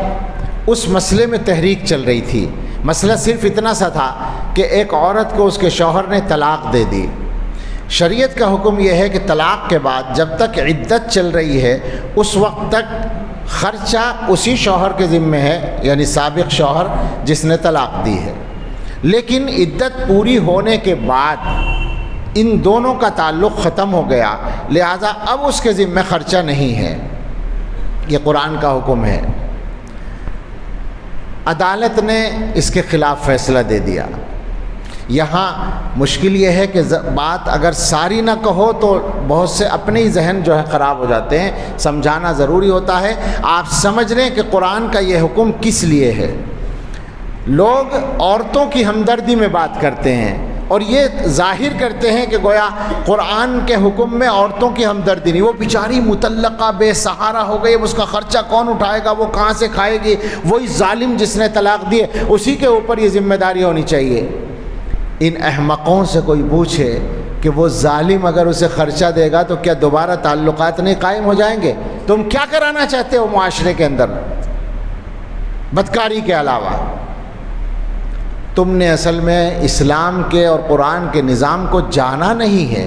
اس مسئلے میں تحریک چل رہی تھی، مسئلہ صرف اتنا سا تھا کہ ایک عورت کو اس کے شوہر نے طلاق دے دی۔ شریعت کا حکم یہ ہے کہ طلاق کے بعد جب تک عدت چل رہی ہے اس وقت تک خرچہ اسی شوہر کے ذمہ ہے، یعنی سابق شوہر جس نے طلاق دی ہے، لیکن عدت پوری ہونے کے بعد ان دونوں کا تعلق ختم ہو گیا، لہذا اب اس کے ذمہ خرچہ نہیں ہے۔ یہ قرآن کا حکم ہے۔ عدالت نے اس کے خلاف فیصلہ دے دیا۔ یہاں مشکل یہ ہے کہ بات اگر ساری نہ کہو تو بہت سے اپنے ہی ذہن جو ہے خراب ہو جاتے ہیں، سمجھانا ضروری ہوتا ہے۔ آپ سمجھ لیں کہ قرآن کا یہ حکم کس لیے ہے۔ لوگ عورتوں کی ہمدردی میں بات کرتے ہیں اور یہ ظاہر کرتے ہیں کہ گویا قرآن کے حکم میں عورتوں کی ہمدردی نہیں، وہ بیچاری مطلقہ بے سہارا ہو گئی، اس کا خرچہ کون اٹھائے گا، وہ کہاں سے کھائے گی، وہی ظالم جس نے طلاق دی ہے اسی کے اوپر یہ ذمہ داری ہونی چاہیے۔ ان احمقوں سے کوئی پوچھے کہ وہ ظالم اگر اسے خرچہ دے گا تو کیا دوبارہ تعلقات نہیں قائم ہو جائیں گے؟ تم کیا کرانا چاہتے ہو معاشرے کے اندر بدکاری کے علاوہ؟ تم نے اصل میں اسلام کے اور قرآن کے نظام کو جانا نہیں ہے۔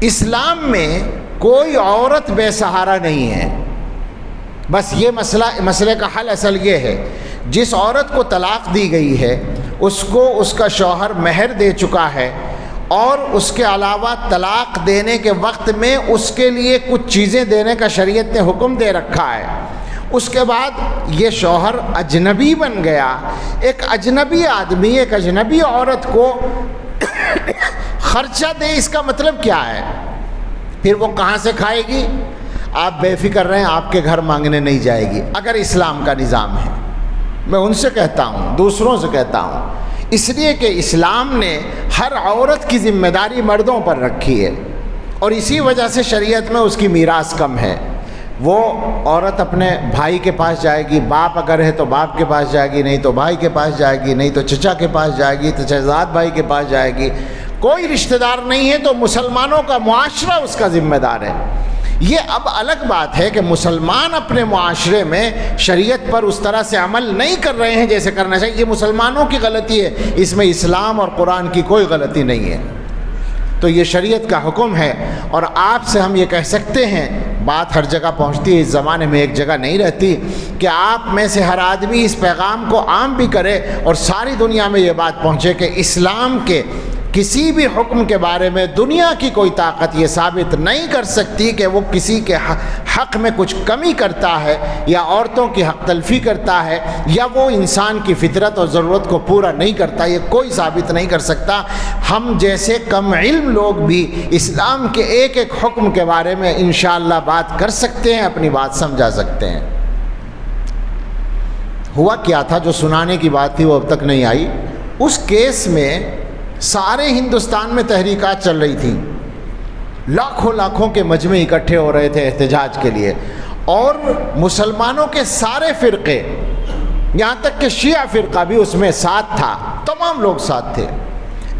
اسلام میں کوئی عورت بے سہارا نہیں ہے۔ بس یہ مسئلے کا حل اصل یہ ہے، جس عورت کو طلاق دی گئی ہے اس کو اس کا شوہر مہر دے چکا ہے اور اس کے علاوہ طلاق دینے کے وقت میں اس کے لیے کچھ چیزیں دینے کا شریعت نے حکم دے رکھا ہے۔ اس کے بعد یہ شوہر اجنبی بن گیا، ایک اجنبی آدمی ایک اجنبی عورت کو خرچہ دے، اس کا مطلب کیا ہے؟ پھر وہ کہاں سے کھائے گی؟ آپ بے فکر رہیں، آپ کے گھر مانگنے نہیں جائے گی اگر اسلام کا نظام ہے۔ میں ان سے کہتا ہوں، دوسروں سے کہتا ہوں، اس لیے کہ اسلام نے ہر عورت کی ذمہ داری مردوں پر رکھی ہے اور اسی وجہ سے شریعت میں اس کی میراث کم ہے۔ وہ عورت اپنے بھائی کے پاس جائے گی، باپ اگر ہے تو باپ کے پاس جائے گی، نہیں تو بھائی کے پاس جائے گی، نہیں تو چچا کے پاس جائے گی، تو شہزاد بھائی کے پاس جائے گی۔ کوئی رشتہ دار نہیں ہے تو مسلمانوں کا معاشرہ اس کا ذمہ دار ہے۔ یہ اب الگ بات ہے کہ مسلمان اپنے معاشرے میں شریعت پر اس طرح سے عمل نہیں کر رہے ہیں جیسے کرنا چاہیے، یہ مسلمانوں کی غلطی ہے، اس میں اسلام اور قرآن کی کوئی غلطی نہیں ہے۔ تو یہ شریعت کا حکم ہے اور آپ سے ہم یہ کہہ سکتے ہیں، بات ہر جگہ پہنچتی ہے، اس زمانے میں ایک جگہ نہیں رہتی، کہ آپ میں سے ہر آدمی اس پیغام کو عام بھی کرے اور ساری دنیا میں یہ بات پہنچے کہ اسلام کے کسی بھی حکم کے بارے میں دنیا کی کوئی طاقت یہ ثابت نہیں کر سکتی کہ وہ کسی کے حق میں کچھ کمی کرتا ہے یا عورتوں کی حق تلفی کرتا ہے یا وہ انسان کی فطرت اور ضرورت کو پورا نہیں کرتا، یہ کوئی ثابت نہیں کر سکتا۔ ہم جیسے کم علم لوگ بھی اسلام کے ایک ایک حکم کے بارے میں انشاءاللہ بات کر سکتے ہیں، اپنی بات سمجھا سکتے ہیں۔ ہوا کیا تھا، جو سنانے کی بات تھی وہ اب تک نہیں آئی۔ اس کیس میں سارے ہندوستان میں تحریکات چل رہی تھیں، لاکھوں کے مجمع اکٹھے ہو رہے تھے احتجاج کے لیے، اور مسلمانوں کے سارے فرقے، یہاں تک کہ شیعہ فرقہ بھی اس میں ساتھ تھا، تمام لوگ ساتھ تھے۔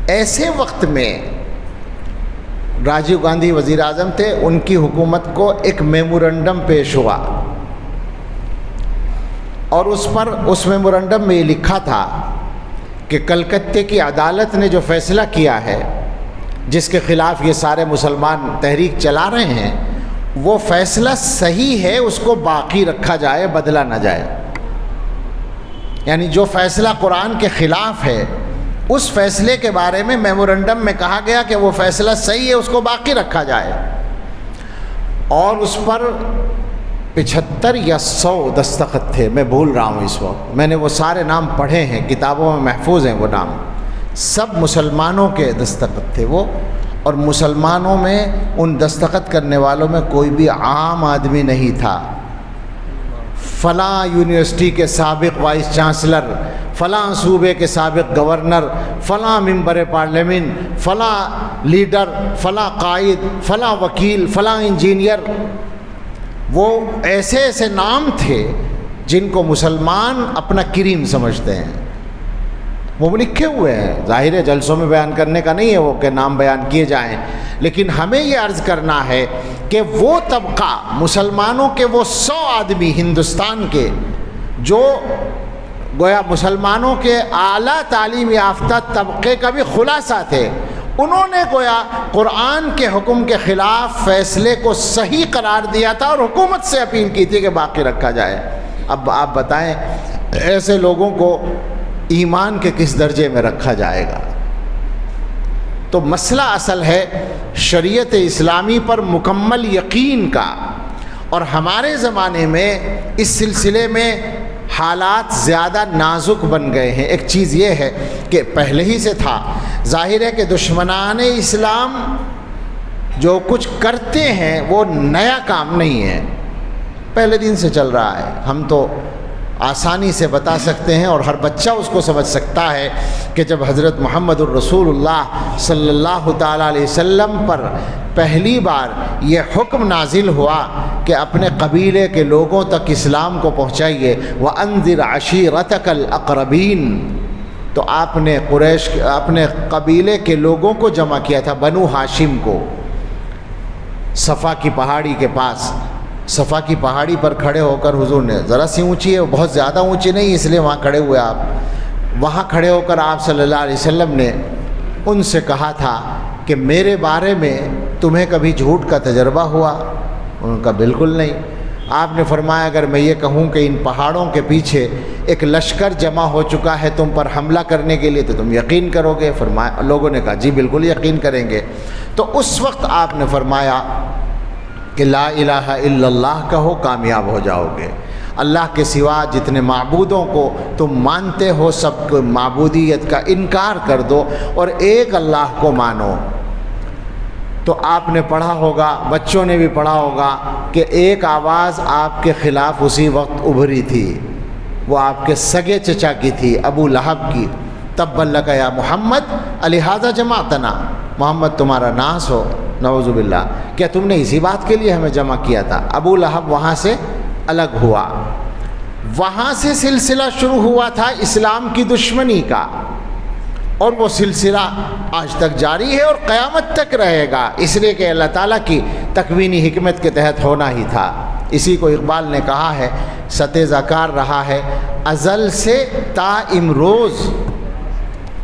ایسے وقت میں راجیو گاندھی وزیر اعظم تھے، ان کی حکومت کو ایک میمورنڈم پیش ہوا اور اس میمورنڈم میں یہ لکھا تھا کہ کلکتے کی عدالت نے جو فیصلہ کیا ہے، جس کے خلاف یہ سارے مسلمان تحریک چلا رہے ہیں، وہ فیصلہ صحیح ہے، اس کو باقی رکھا جائے، بدلا نہ جائے۔ یعنی جو فیصلہ قرآن کے خلاف ہے، اس فیصلے کے بارے میں میمورنڈم میں کہا گیا کہ وہ فیصلہ صحیح ہے، اس کو باقی رکھا جائے، اور اس پر 75 یا 100 دستخط تھے، میں بھول رہا ہوں اس وقت، میں نے وہ سارے نام پڑھے ہیں، کتابوں میں محفوظ ہیں وہ نام، سب مسلمانوں کے دستخط تھے وہ، اور مسلمانوں میں ان دستخط کرنے والوں میں کوئی بھی عام آدمی نہیں تھا۔ فلاں یونیورسٹی کے سابق وائس چانسلر، فلاں صوبے کے سابق گورنر، فلاں ممبر پارلیمنٹ، فلاں لیڈر، فلاں قائد، فلاں وکیل، فلاں انجینئر، وہ ایسے ایسے نام تھے جن کو مسلمان اپنا کریم سمجھتے ہیں، وہ لکھے ہوئے ہیں، ظاہر ہے جلسوں میں بیان کرنے کا نہیں ہے وہ کہ نام بیان کیے جائیں، لیکن ہمیں یہ عرض کرنا ہے کہ وہ طبقہ، مسلمانوں کے وہ 100 آدمی ہندوستان کے جو گویا مسلمانوں کے اعلیٰ تعلیم یافتہ طبقے کا بھی خلاصہ تھے، انہوں نے گویا قرآن کے حکم کے خلاف فیصلے کو صحیح قرار دیا تھا اور حکومت سے اپیل کی تھی کہ باقی رکھا جائے۔ اب آپ بتائیں ایسے لوگوں کو ایمان کے کس درجے میں رکھا جائے گا؟ تو مسئلہ اصل ہے شریعت اسلامی پر مکمل یقین کا، اور ہمارے زمانے میں اس سلسلے میں حالات زیادہ نازک بن گئے ہیں۔ ایک چیز یہ ہے کہ پہلے ہی سے تھا، ظاہر ہے کہ دشمنان اسلام جو کچھ کرتے ہیں وہ نیا کام نہیں ہے، پہلے دن سے چل رہا ہے۔ ہم تو آسانی سے بتا سکتے ہیں اور ہر بچہ اس کو سمجھ سکتا ہے کہ جب حضرت محمد الرسول اللہ صلی اللہ تعالیٰ علیہ وسلم پر پہلی بار یہ حکم نازل ہوا کہ اپنے قبیلے کے لوگوں تک اسلام کو پہنچائیے، وَأَنذِرْ عَشِيرَتَكَ الْأَقْرَبِينَ، تو آپ نے قریش اپنے قبیلے کے لوگوں کو جمع کیا تھا، بنو ہاشم کو، صفا کی پہاڑی کے پاس۔ صفا کی پہاڑی پر کھڑے ہو کر حضور نے، ذرا سی اونچی ہے، بہت زیادہ اونچی نہیں، اس لیے وہاں کھڑے ہوئے آپ، وہاں کھڑے ہو کر آپ صلی اللہ علیہ وسلم نے ان سے کہا تھا کہ میرے بارے میں تمہیں کبھی جھوٹ کا تجربہ ہوا؟ ان کا بالکل نہیں۔ آپ نے فرمایا اگر میں یہ کہوں کہ ان پہاڑوں کے پیچھے ایک لشکر جمع ہو چکا ہے تم پر حملہ کرنے کے لیے تو تم یقین کرو گے؟ فرمایا، لوگوں نے کہا جی بالکل یقین کریں گے۔ تو اس وقت آپ نے فرمایا کہ لا الہ الا اللہ کہو، کامیاب ہو جاؤ گے۔ اللہ کے سوا جتنے معبودوں کو تم مانتے ہو سب کو معبودیت کا انکار کر دو اور ایک اللہ کو مانو۔ تو آپ نے پڑھا ہوگا، بچوں نے بھی پڑھا ہوگا کہ ایک آواز آپ کے خلاف اسی وقت ابھری تھی، وہ آپ کے سگے چچا کی تھی، ابو لہب کی، تبا لک یا محمد الہذا جمعتنا، محمد تمہارا ناس ہو، نعوذ باللہ، کیا تم نے اسی بات کے لیے ہمیں جمع کیا تھا؟ ابو لہب وہاں سے الگ ہوا، وہاں سے سلسلہ شروع ہوا تھا اسلام کی دشمنی کا، اور وہ سلسلہ آج تک جاری ہے اور قیامت تک رہے گا، اس لیے کہ اللہ تعالیٰ کی تکوینی حکمت کے تحت ہونا ہی تھا۔ اسی کو اقبال نے کہا ہے، ستیزہ کار رہا ہے ازل سے تا امروز،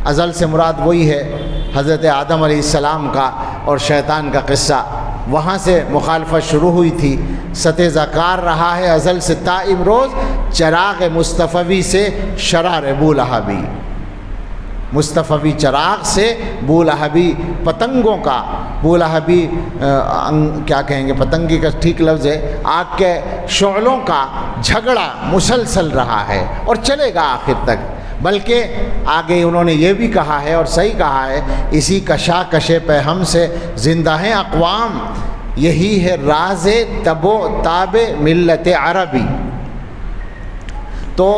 ازل سے مراد وہی ہے حضرت آدم علیہ السلام کا اور شیطان کا قصہ، وہاں سے مخالفت شروع ہوئی تھی۔ ستیزہ کار رہا ہے ازل سے تا امروز، چراغ مصطفی سے شرار بولہبی، مصطفی چراغ سے بولہبی پتنگوں کا، بولہبی کیا کہیں گے، پتنگی کا ٹھیک لفظ ہے، آگ کے شعلوں کا جھگڑا مسلسل رہا ہے اور چلے گا آخر تک۔ بلکہ آگے انہوں نے یہ بھی کہا ہے اور صحیح کہا ہے، اسی کشاکش پہ ہم سے زندہ ہیں اقوام، یہی ہے راز تب و تاب ملت عربی۔ تو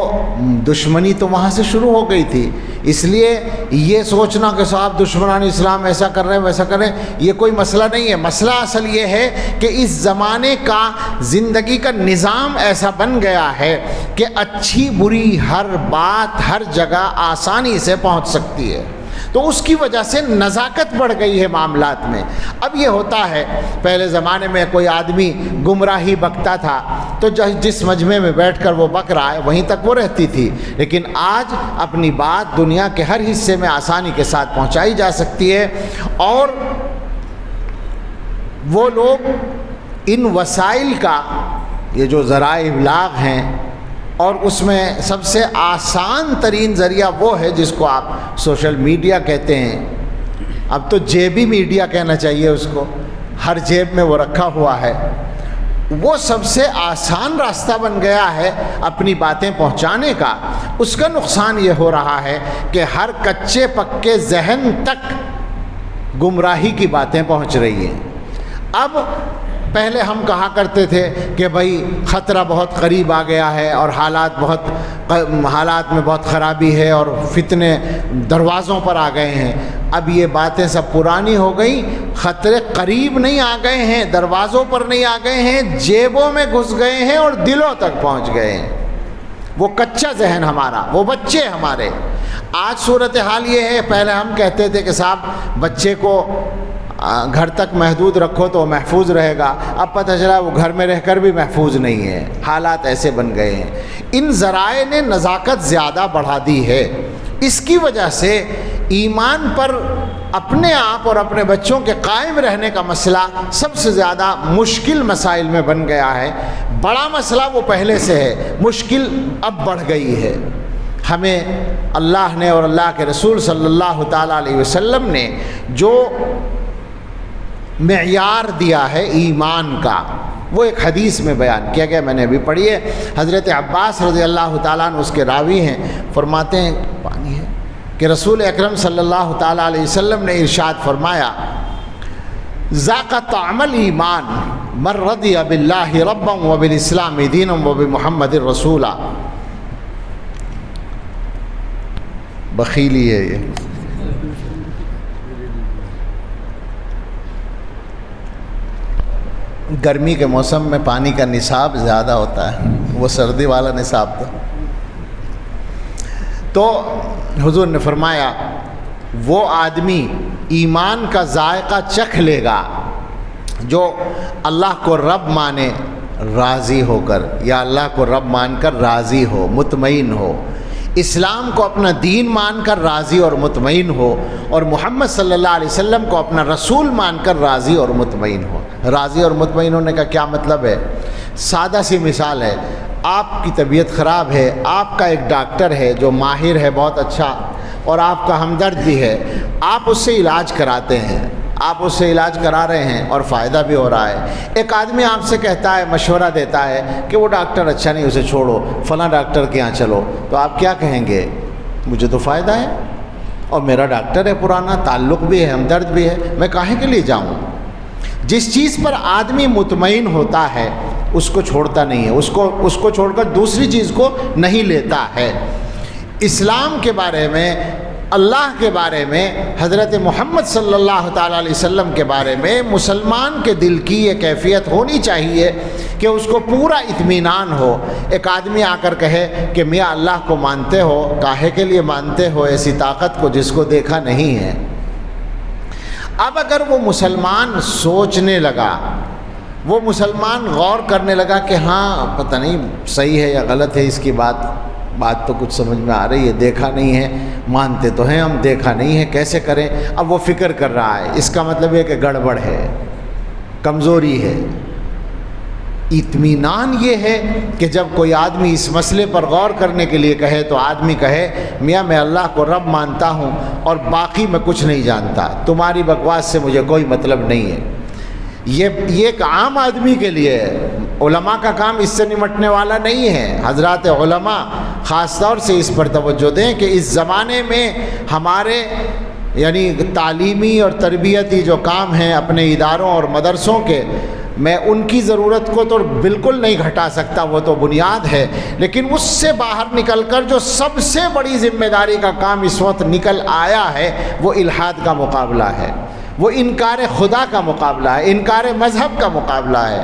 دشمنی تو وہاں سے شروع ہو گئی تھی، اس لیے یہ سوچنا کہ صاحب دشمنان اسلام ایسا کر رہے ہیں ویسا کر رہے ہیں، یہ کوئی مسئلہ نہیں ہے۔ مسئلہ اصل یہ ہے کہ اس زمانے کا زندگی کا نظام ایسا بن گیا ہے کہ اچھی بری ہر بات ہر جگہ آسانی سے پہنچ سکتی ہے، تو اس کی وجہ سے نزاکت بڑھ گئی ہے معاملات میں۔ اب یہ ہوتا ہے، پہلے زمانے میں کوئی آدمی گمراہی بکتا تھا تو جس مجمع میں بیٹھ کر وہ بک رہا ہے وہیں تک وہ رہتی تھی، لیکن آج اپنی بات دنیا کے ہر حصے میں آسانی کے ساتھ پہنچائی جا سکتی ہے، اور وہ لوگ ان وسائل کا، یہ جو ذرائع ابلاغ ہیں، اور اس میں سب سے آسان ترین ذریعہ وہ ہے جس کو آپ سوشل میڈیا کہتے ہیں، اب تو جیبی میڈیا کہنا چاہیے اس کو، ہر جیب میں وہ رکھا ہوا ہے، وہ سب سے آسان راستہ بن گیا ہے اپنی باتیں پہنچانے کا۔ اس کا نقصان یہ ہو رہا ہے کہ ہر کچے پکے ذہن تک گمراہی کی باتیں پہنچ رہی ہیں۔ اب پہلے ہم کہا کرتے تھے کہ بھائی خطرہ بہت قریب آ گیا ہے اور حالات میں بہت خرابی ہے اور فتنے دروازوں پر آ گئے ہیں۔ اب یہ باتیں سب پرانی ہو گئیں، خطرے قریب نہیں آ گئے ہیں، دروازوں پر نہیں آ گئے ہیں، جیبوں میں گھس گئے ہیں اور دلوں تک پہنچ گئے ہیں۔ وہ کچا ذہن ہمارا، وہ بچے ہمارے۔ آج صورتحال یہ ہے، پہلے ہم کہتے تھے کہ صاحب بچے کو گھر تک محدود رکھو تو محفوظ رہے گا، اب پتہ چلا وہ گھر میں رہ کر بھی محفوظ نہیں ہے، حالات ایسے بن گئے ہیں۔ ان ذرائع نے نزاکت زیادہ بڑھا دی ہے، اس کی وجہ سے ایمان پر اپنے آپ اور اپنے بچوں کے قائم رہنے کا مسئلہ سب سے زیادہ مشکل مسائل میں بن گیا ہے۔ بڑا مسئلہ وہ پہلے سے ہے، مشکل اب بڑھ گئی ہے۔ ہمیں اللہ نے اور اللہ کے رسول صلی اللہ تعالیٰ علیہ وسلم نے جو معیار دیا ہے ایمان کا، وہ ایک حدیث میں بیان کیا گیا، میں نے ابھی پڑھی ہے۔ حضرت عباس رضی اللہ تعالیٰ عنہ اس کے راوی ہیں، فرماتے ہیں پانی ہے کہ رسول اکرم صلی اللہ تعالیٰ علیہ وسلم نے ارشاد فرمایا، ذاق طعم الایمان من رضی باللہ ربا وبالاسلام دینا وبمحمد رسولا۔ بخیلی ہے یہ۔ گرمی کے موسم میں پانی کا نصاب زیادہ ہوتا ہے، وہ سردی والا نصاب تھا۔ تو حضور نے فرمایا وہ آدمی ایمان کا ذائقہ چکھ لے گا جو اللہ کو رب مانے راضی ہو کر، یا اللہ کو رب مان کر راضی ہو، مطمئن ہو، اسلام کو اپنا دین مان کر راضی اور مطمئن ہو، اور محمد صلی اللہ علیہ وسلم کو اپنا رسول مان کر راضی اور مطمئن ہو۔ راضی اور مطمئن ہونے کا کیا مطلب ہے؟ سادہ سی مثال ہے، آپ کی طبیعت خراب ہے، آپ کا ایک ڈاکٹر ہے جو ماہر ہے بہت اچھا، اور آپ کا ہمدرد بھی ہے، آپ اس سے علاج کراتے ہیں، آپ اس سے علاج کرا رہے ہیں اور فائدہ بھی ہو رہا ہے۔ ایک آدمی آپ سے کہتا ہے، مشورہ دیتا ہے کہ وہ ڈاکٹر اچھا نہیں، اسے چھوڑو، فلاں ڈاکٹر کے یہاں چلو، تو آپ کیا کہیں گے؟ مجھے تو فائدہ ہے اور میرا ڈاکٹر ہے پرانا، تعلق بھی ہے، ہمدرد بھی ہے، میں کاہے کے لیے جاؤں؟ جس چیز پر آدمی مطمئن ہوتا ہے اس کو چھوڑتا نہیں ہے، اس کو چھوڑ کر دوسری چیز کو نہیں لیتا ہے۔ اسلام کے بارے میں، اللہ کے بارے میں، حضرت محمد صلی اللہ تعالیٰ علیہ وسلم کے بارے میں مسلمان کے دل کی یہ کیفیت ہونی چاہیے کہ اس کو پورا اطمینان ہو۔ ایک آدمی آ کر کہے کہ میاں اللہ کو مانتے ہو، کاہے کے لیے مانتے ہو ایسی طاقت کو جس کو دیکھا نہیں ہے؟ اب اگر وہ مسلمان سوچنے لگا، وہ مسلمان غور کرنے لگا کہ ہاں پتہ نہیں صحیح ہے یا غلط ہے، اس کی بات تو کچھ سمجھ میں آ رہی ہے، دیکھا نہیں ہے، مانتے تو ہیں ہم، دیکھا نہیں ہے، کیسے کریں؟ اب وہ فکر کر رہا ہے، اس کا مطلب یہ کہ گڑبڑ ہے، کمزوری ہے۔ اطمینان یہ ہے کہ جب کوئی آدمی اس مسئلے پر غور کرنے کے لیے کہے تو آدمی کہے میاں میں اللہ کو رب مانتا ہوں اور باقی میں کچھ نہیں جانتا، تمہاری بکواس سے مجھے کوئی مطلب نہیں ہے۔ یہ ایک عام آدمی کے لیے ہے، علماء کا کام اس سے نمٹنے والا نہیں ہے۔ حضرات علماء خاص طور سے اس پر توجہ دیں کہ اس زمانے میں ہمارے یعنی تعلیمی اور تربیتی جو کام ہیں اپنے اداروں اور مدرسوں کے، میں ان کی ضرورت کو تو بالکل نہیں گھٹا سکتا، وہ تو بنیاد ہے، لیکن اس سے باہر نکل کر جو سب سے بڑی ذمہ داری کا کام اس وقت نکل آیا ہے وہ الحاد کا مقابلہ ہے، وہ انکار خدا کا مقابلہ ہے، انکار مذہب کا مقابلہ ہے،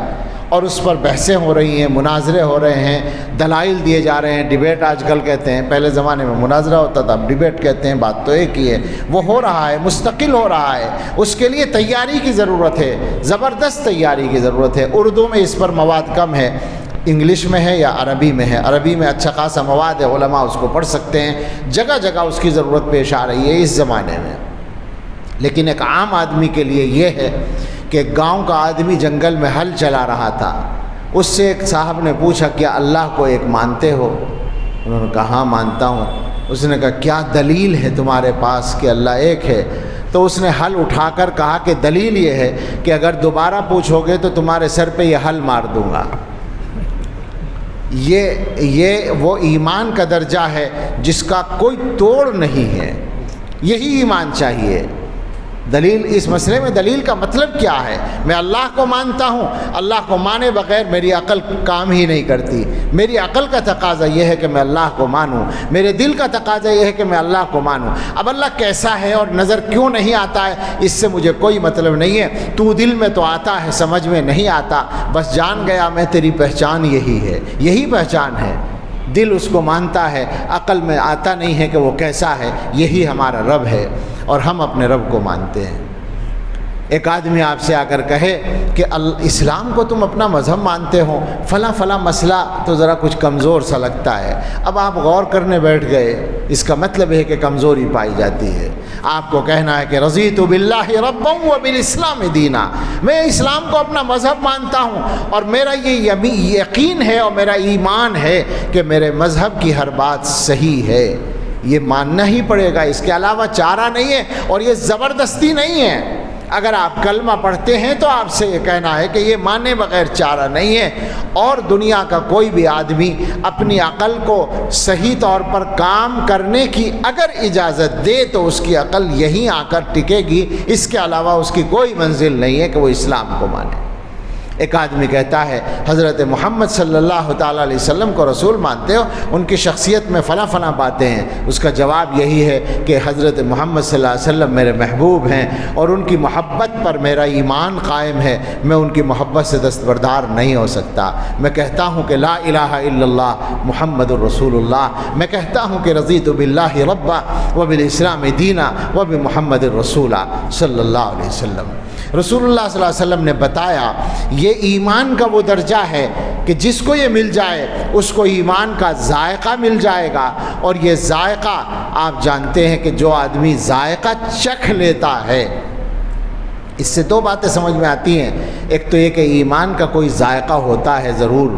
اور اس پر بحثیں ہو رہی ہیں، مناظرے ہو رہے ہیں، دلائل دیے جا رہے ہیں، ڈیبیٹ آج کل کہتے ہیں، پہلے زمانے میں مناظرہ ہوتا تھا، اب ڈیبیٹ کہتے ہیں، بات تو ایک ہی ہے، وہ ہو رہا ہے، مستقل ہو رہا ہے، اس کے لیے تیاری کی ضرورت ہے، زبردست تیاری کی ضرورت ہے۔ اردو میں اس پر مواد کم ہے، انگلش میں ہے یا عربی میں ہے، عربی میں اچھا خاصا مواد ہے، علماء اس کو پڑھ سکتے ہیں، جگہ جگہ اس کی ضرورت پیش آ رہی ہے اس زمانے میں۔ لیکن ایک عام آدمی کے لیے یہ ہے کہ گاؤں کا آدمی جنگل میں ہل چلا رہا تھا، اس سے ایک صاحب نے پوچھا کیا اللہ کو ایک مانتے ہو؟ انہوں نے کہا ہاں مانتا ہوں۔ اس نے کہا کیا دلیل ہے تمہارے پاس کہ اللہ ایک ہے؟ تو اس نے ہل اٹھا کر کہا کہ دلیل یہ ہے کہ اگر دوبارہ پوچھو گے تو تمہارے سر پہ یہ ہل مار دوں گا۔ یہ وہ ایمان کا درجہ ہے جس کا کوئی توڑ نہیں ہے، یہی ایمان چاہیے۔ دلیل، اس مسئلے میں دلیل کا مطلب کیا ہے؟ میں اللہ کو مانتا ہوں، اللہ کو مانے بغیر میری عقل کام ہی نہیں کرتی، میری عقل کا تقاضا یہ ہے کہ میں اللہ کو مانوں، میرے دل کا تقاضا یہ ہے کہ میں اللہ کو مانوں۔ اب اللہ کیسا ہے اور نظر کیوں نہیں آتا ہے اس سے مجھے کوئی مطلب نہیں ہے، تو دل میں تو آتا ہے، سمجھ میں نہیں آتا، بس جان گیا میں تیری پہچان یہی ہے، یہی پہچان ہے۔ دل اس کو مانتا ہے، عقل میں آتا نہیں ہے کہ وہ کیسا ہے، یہی ہمارا رب ہے اور ہم اپنے رب کو مانتے ہیں۔ ایک آدمی آپ سے آ کر کہے کہ اسلام کو تم اپنا مذہب مانتے ہو، فلاں فلاں مسئلہ تو ذرا کچھ کمزور سا لگتا ہے، اب آپ غور کرنے بیٹھ گئے، اس کا مطلب ہے کہ کمزوری پائی جاتی ہے۔ آپ کو کہنا ہے کہ رضیت باللہ ربا وبالاسلام دینا، میں اسلام کو اپنا مذہب مانتا ہوں اور میرا یہ یقین ہے اور میرا ایمان ہے کہ میرے مذہب کی ہر بات صحیح ہے، یہ ماننا ہی پڑے گا، اس کے علاوہ چارہ نہیں ہے، اور یہ زبردستی نہیں ہے۔ اگر آپ کلمہ پڑھتے ہیں تو آپ سے یہ کہنا ہے کہ یہ مانے بغیر چارہ نہیں ہے، اور دنیا کا کوئی بھی آدمی اپنی عقل کو صحیح طور پر کام کرنے کی اگر اجازت دے تو اس کی عقل یہیں آ کر ٹکے گی، اس کے علاوہ اس کی کوئی منزل نہیں ہے کہ وہ اسلام کو مانے۔ ایک آدمی کہتا ہے حضرت محمد صلی اللہ تعالیٰ علیہ وسلم کو رسول مانتے ہو، ان کی شخصیت میں فلاں فلاں باتیں ہیں، اس کا جواب یہی ہے کہ حضرت محمد صلی اللہ علیہ وسلم میرے محبوب ہیں اور ان کی محبت پر میرا ایمان قائم ہے، میں ان کی محبت سے دستبردار نہیں ہو سکتا۔ میں کہتا ہوں کہ لا الہ الا اللہ محمد الرسول اللہ، میں کہتا ہوں کہ رضیت باللہ ربا وبالاسلام دینا وبمحمد الرسول صلی اللہ علیہ وسلم۔ رسول اللہ صلی اللہ علیہ وسلم نے بتایا یہ ایمان کا وہ درجہ ہے کہ جس کو یہ مل جائے اس کو ایمان کا ذائقہ مل جائے گا، اور یہ ذائقہ آپ جانتے ہیں کہ جو آدمی ذائقہ چکھ لیتا ہے، اس سے دو باتیں سمجھ میں آتی ہیں، ایک تو یہ کہ ایمان کا کوئی ذائقہ ہوتا ہے ضرور،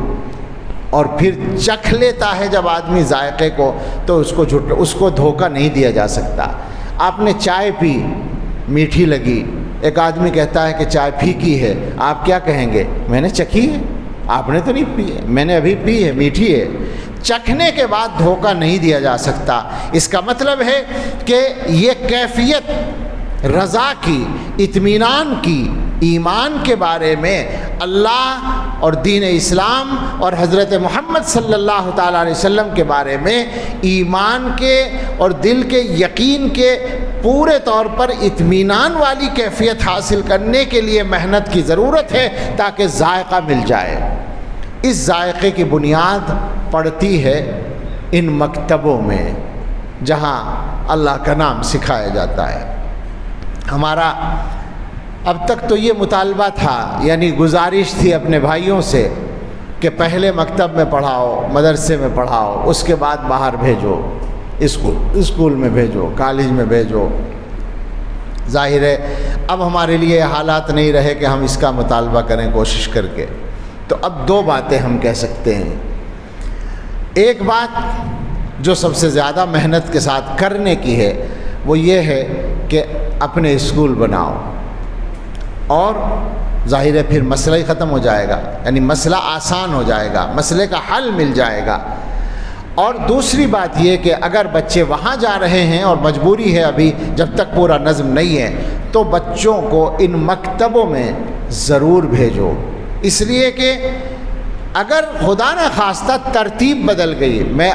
اور پھر چکھ لیتا ہے جب آدمی ذائقے کو تو اس کو دھوکہ نہیں دیا جا سکتا۔ آپ نے چائے پی، میٹھی لگی، ایک آدمی کہتا ہے کہ چائے پھیکی ہے، آپ کیا کہیں گے؟ میں نے چکھی ہے، آپ نے تو نہیں پی ہے، میں نے ابھی پی ہے، میٹھی ہے۔ چکھنے کے بعد دھوکہ نہیں دیا جا سکتا۔ اس کا مطلب ہے کہ یہ کیفیت رضا کی، اطمینان کی، ایمان کے بارے میں اللہ اور دین اسلام اور حضرت محمد صلی اللہ تعالیٰ علیہ وسلم کے بارے میں ایمان کے اور دل کے یقین کے پورے طور پر اطمینان والی کیفیت حاصل کرنے کے لیے محنت کی ضرورت ہے تاکہ ذائقہ مل جائے۔ اس ذائقے کی بنیاد پڑتی ہے ان مکتبوں میں جہاں اللہ کا نام سکھایا جاتا ہے۔ ہمارا اب تک تو یہ مطالبہ تھا، یعنی گزارش تھی اپنے بھائیوں سے کہ پہلے مکتب میں پڑھاؤ، مدرسے میں پڑھاؤ، اس کے بعد باہر بھیجو، اسکول میں بھیجو، کالج میں بھیجو۔ ظاہر ہے اب ہمارے لیے حالات نہیں رہے کہ ہم اس کا مطالبہ کریں کوشش کر کے، تو اب دو باتیں ہم کہہ سکتے ہیں۔ ایک بات جو سب سے زیادہ محنت کے ساتھ کرنے کی ہے وہ یہ ہے کہ اپنے اسکول بناؤ، اور ظاہر ہے پھر مسئلہ ہی ختم ہو جائے گا، یعنی مسئلہ آسان ہو جائے گا، مسئلے کا حل مل جائے گا۔ اور دوسری بات یہ کہ اگر بچے وہاں جا رہے ہیں اور مجبوری ہے ابھی جب تک پورا نظم نہیں ہے تو بچوں کو ان مکتبوں میں ضرور بھیجو، اس لیے کہ اگر خدا نہ خواستہ ترتیب بدل گئی، میں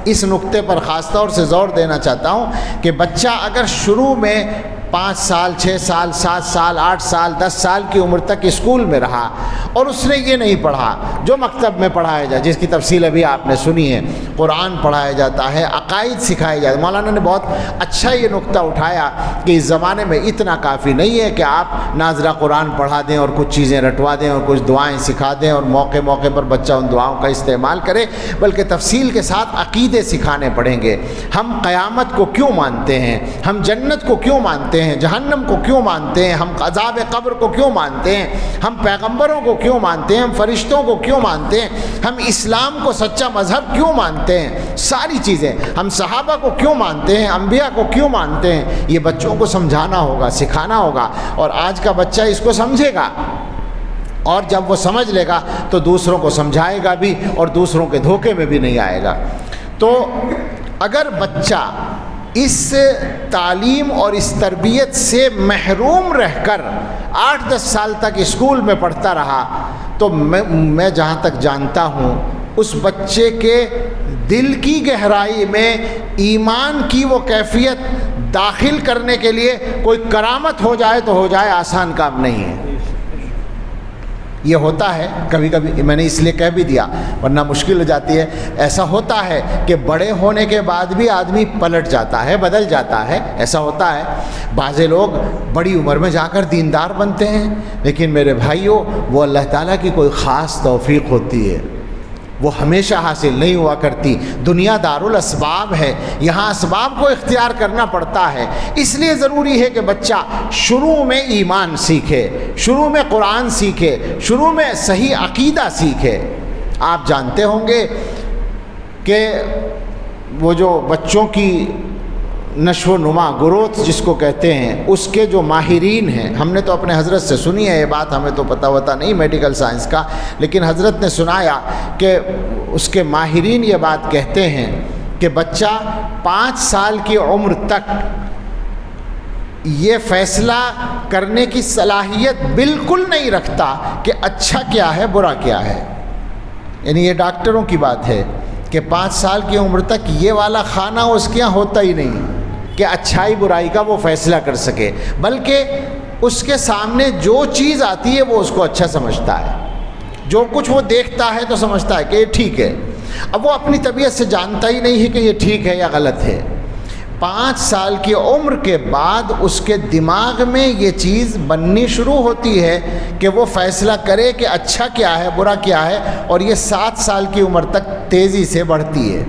اس نقطے پر خاص طور سے زور دینا چاہتا ہوں کہ بچہ اگر شروع میں 5 سال 6 سال 7 سال 8 سال 10 سال کی عمر تک اسکول میں رہا اور اس نے یہ نہیں پڑھا جو مکتب میں پڑھایا جائے، جس کی تفصیل ابھی آپ نے سنی ہے، قرآن پڑھایا جاتا ہے، عقائد سکھائے جاتے ہیں۔ مولانا نے بہت اچھا یہ نقطہ اٹھایا کہ اس زمانے میں اتنا کافی نہیں ہے کہ آپ ناظرہ قرآن پڑھا دیں اور کچھ چیزیں رٹوا دیں اور کچھ دعائیں سکھا دیں اور موقع موقع پر بچہ ان دعاؤں کا استعمال کرے، بلکہ تفصیل کے ساتھ عقیدے سکھانے پڑیں گے۔ ہم قیامت کو کیوں مانتے ہیں، ہم جنت کو کیوں مانتے ہیں، جہنم کو کیوں مانتے ہیں، ہم عذاب قبر کو کیوں مانتے ہیں، ہم پیغمبروں کو کیوں مانتے ہیں، ہم فرشتوں کو کیوں مانتے ہیں، ہم اسلام کو سچا مذہب کیوں مانتے ہیں، ساری چیزیں، ہم صحابہ کو کیوں مانتے ہیں، انبیاء کو کیوں مانتے ہیں، یہ بچوں کو سمجھانا ہوگا، سکھانا ہوگا، اور آج کا بچہ اس کو سمجھے گا، اور جب وہ سمجھ لے گا تو دوسروں کو سمجھائے گا بھی اور دوسروں کے دھوکے میں بھی نہیں آئے گا۔ تو اگر بچہ اس تعلیم اور اس تربیت سے محروم رہ کر 8-10 سال تک اسکول میں پڑھتا رہا تو میں جہاں تک جانتا ہوں اس بچے کے دل کی گہرائی میں ایمان کی وہ کیفیت داخل کرنے کے لیے کوئی کرامت ہو جائے تو ہو جائے، آسان کام نہیں ہے۔ یہ ہوتا ہے کبھی کبھی، میں نے اس لیے کہہ بھی دیا ورنہ مشکل ہو جاتی ہے، ایسا ہوتا ہے کہ بڑے ہونے کے بعد بھی آدمی پلٹ جاتا ہے، بدل جاتا ہے، ایسا ہوتا ہے۔ بعض لوگ بڑی عمر میں جا کر دیندار بنتے ہیں، لیکن میرے بھائیوں وہ اللہ تعالیٰ کی کوئی خاص توفیق ہوتی ہے، وہ ہمیشہ حاصل نہیں ہوا کرتی۔ دنیا دارالاسباب ہے، یہاں اسباب کو اختیار کرنا پڑتا ہے، اس لیے ضروری ہے کہ بچہ شروع میں ایمان سیکھے، شروع میں قرآن سیکھے، شروع میں صحیح عقیدہ سیکھے۔ آپ جانتے ہوں گے کہ وہ جو بچوں کی نشو و نما، گروتھ جس کو کہتے ہیں، اس کے جو ماہرین ہیں، ہم نے تو اپنے حضرت سے سنی ہے یہ بات، ہمیں تو پتہ ہوتا نہیں میڈیکل سائنس کا، لیکن حضرت نے سنایا کہ اس کے ماہرین یہ بات کہتے ہیں کہ بچہ 5 سال کی عمر تک یہ فیصلہ کرنے کی صلاحیت بالکل نہیں رکھتا کہ اچھا کیا ہے برا کیا ہے. یعنی یہ ڈاکٹروں کی بات ہے کہ 5 سال کی عمر تک یہ والا خانہ اس کے یہاں ہوتا ہی نہیں کہ اچھائی برائی کا وہ فیصلہ کر سکے، بلکہ اس کے سامنے جو چیز آتی ہے وہ اس کو اچھا سمجھتا ہے، جو کچھ وہ دیکھتا ہے تو سمجھتا ہے کہ یہ ٹھیک ہے. اب وہ اپنی طبیعت سے جانتا ہی نہیں ہے کہ یہ ٹھیک ہے یا غلط ہے. 5 سال کی عمر کے بعد اس کے دماغ میں یہ چیز بننی شروع ہوتی ہے کہ وہ فیصلہ کرے کہ اچھا کیا ہے برا کیا ہے، اور یہ 7 سال کی عمر تک تیزی سے بڑھتی ہے.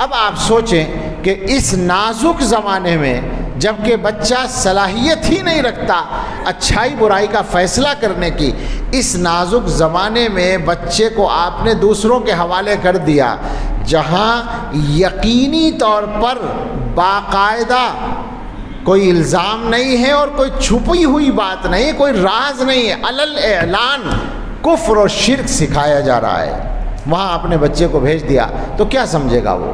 اب آپ سوچیں کہ اس نازک زمانے میں جب کہ بچہ صلاحیت ہی نہیں رکھتا اچھائی برائی کا فیصلہ کرنے کی، اس نازک زمانے میں بچے کو آپ نے دوسروں کے حوالے کر دیا، جہاں یقینی طور پر باقاعدہ کوئی الزام نہیں ہے اور کوئی چھپی ہوئی بات نہیں، کوئی راز نہیں ہے، علل اعلان کفر اور شرک سکھایا جا رہا ہے، وہاں اپنے بچے کو بھیج دیا تو کیا سمجھے گا وہ؟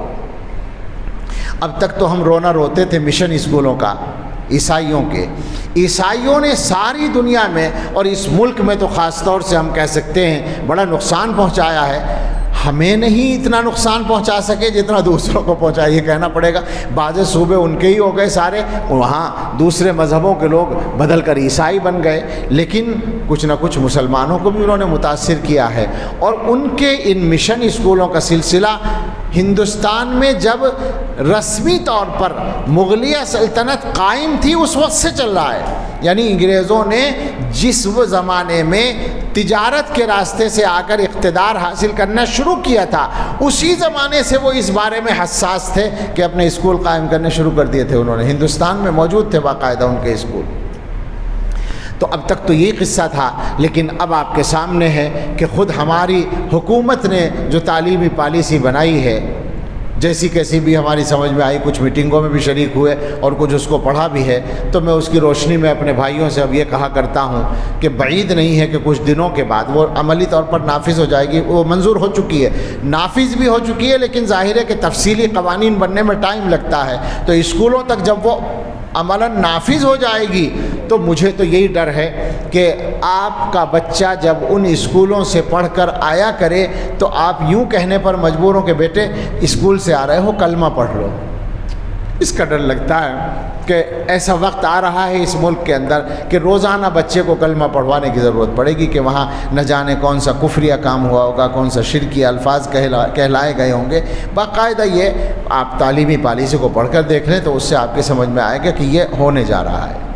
اب تک تو ہم رونا روتے تھے مشن اسکولوں کا، عیسائیوں کے. عیسائیوں نے ساری دنیا میں اور اس ملک میں تو خاص طور سے ہم کہہ سکتے ہیں بڑا نقصان پہنچایا ہے. ہمیں نہیں اتنا نقصان پہنچا سکے جتنا دوسروں کو پہنچا، یہ کہنا پڑے گا. بعض صوبے ان کے ہی ہو گئے سارے، وہاں دوسرے مذہبوں کے لوگ بدل کر عیسائی بن گئے، لیکن کچھ نہ کچھ مسلمانوں کو بھی انہوں نے متاثر کیا ہے. اور ان کے ان مشن اسکولوں کا سلسلہ ہندوستان میں جب رسمی طور پر مغلیہ سلطنت قائم تھی اس وقت سے چل رہا ہے. یعنی انگریزوں نے جس وہ زمانے میں تجارت کے راستے سے آ کر اقتدار حاصل کرنا شروع کیا تھا، اسی زمانے سے وہ اس بارے میں حساس تھے کہ اپنے اسکول قائم کرنے شروع کر دیے تھے. انہوں نے ہندوستان میں موجود تھے باقاعدہ ان کے اسکول. تو اب تک تو یہی قصہ تھا، لیکن اب آپ کے سامنے ہے کہ خود ہماری حکومت نے جو تعلیمی پالیسی بنائی ہے، جیسی کیسی بھی ہماری سمجھ میں آئی، کچھ میٹنگوں میں بھی شریک ہوئے اور کچھ اس کو پڑھا بھی ہے، تو میں اس کی روشنی میں اپنے بھائیوں سے اب یہ کہا کرتا ہوں کہ بعید نہیں ہے کہ کچھ دنوں کے بعد وہ عملی طور پر نافذ ہو جائے گی. وہ منظور ہو چکی ہے، نافذ بھی ہو چکی ہے، لیکن ظاہر ہے کہ تفصیلی قوانین بننے میں ٹائم لگتا ہے. تو اسکولوں تک جب وہ عملاً نافذ ہو جائے گی تو مجھے تو یہی ڈر ہے کہ آپ کا بچہ جب ان اسکولوں سے پڑھ کر آیا کرے تو آپ یوں کہنے پر مجبور ہوں کہ بیٹے اسکول سے آ رہے ہو کلمہ پڑھ لو. اس کا ڈر لگتا ہے کہ ایسا وقت آ رہا ہے اس ملک کے اندر کہ روزانہ بچے کو کلمہ پڑھوانے کی ضرورت پڑے گی، کہ وہاں نہ جانے کون سا کفریہ کام ہوا ہوگا، کون سا شرکی الفاظ کہلائے گئے ہوں گے. باقاعدہ یہ آپ تعلیمی پالیسی کو پڑھ کر دیکھ لیں تو اس سے آپ کے سمجھ میں آئے گا کہ یہ ہونے جا رہا ہے.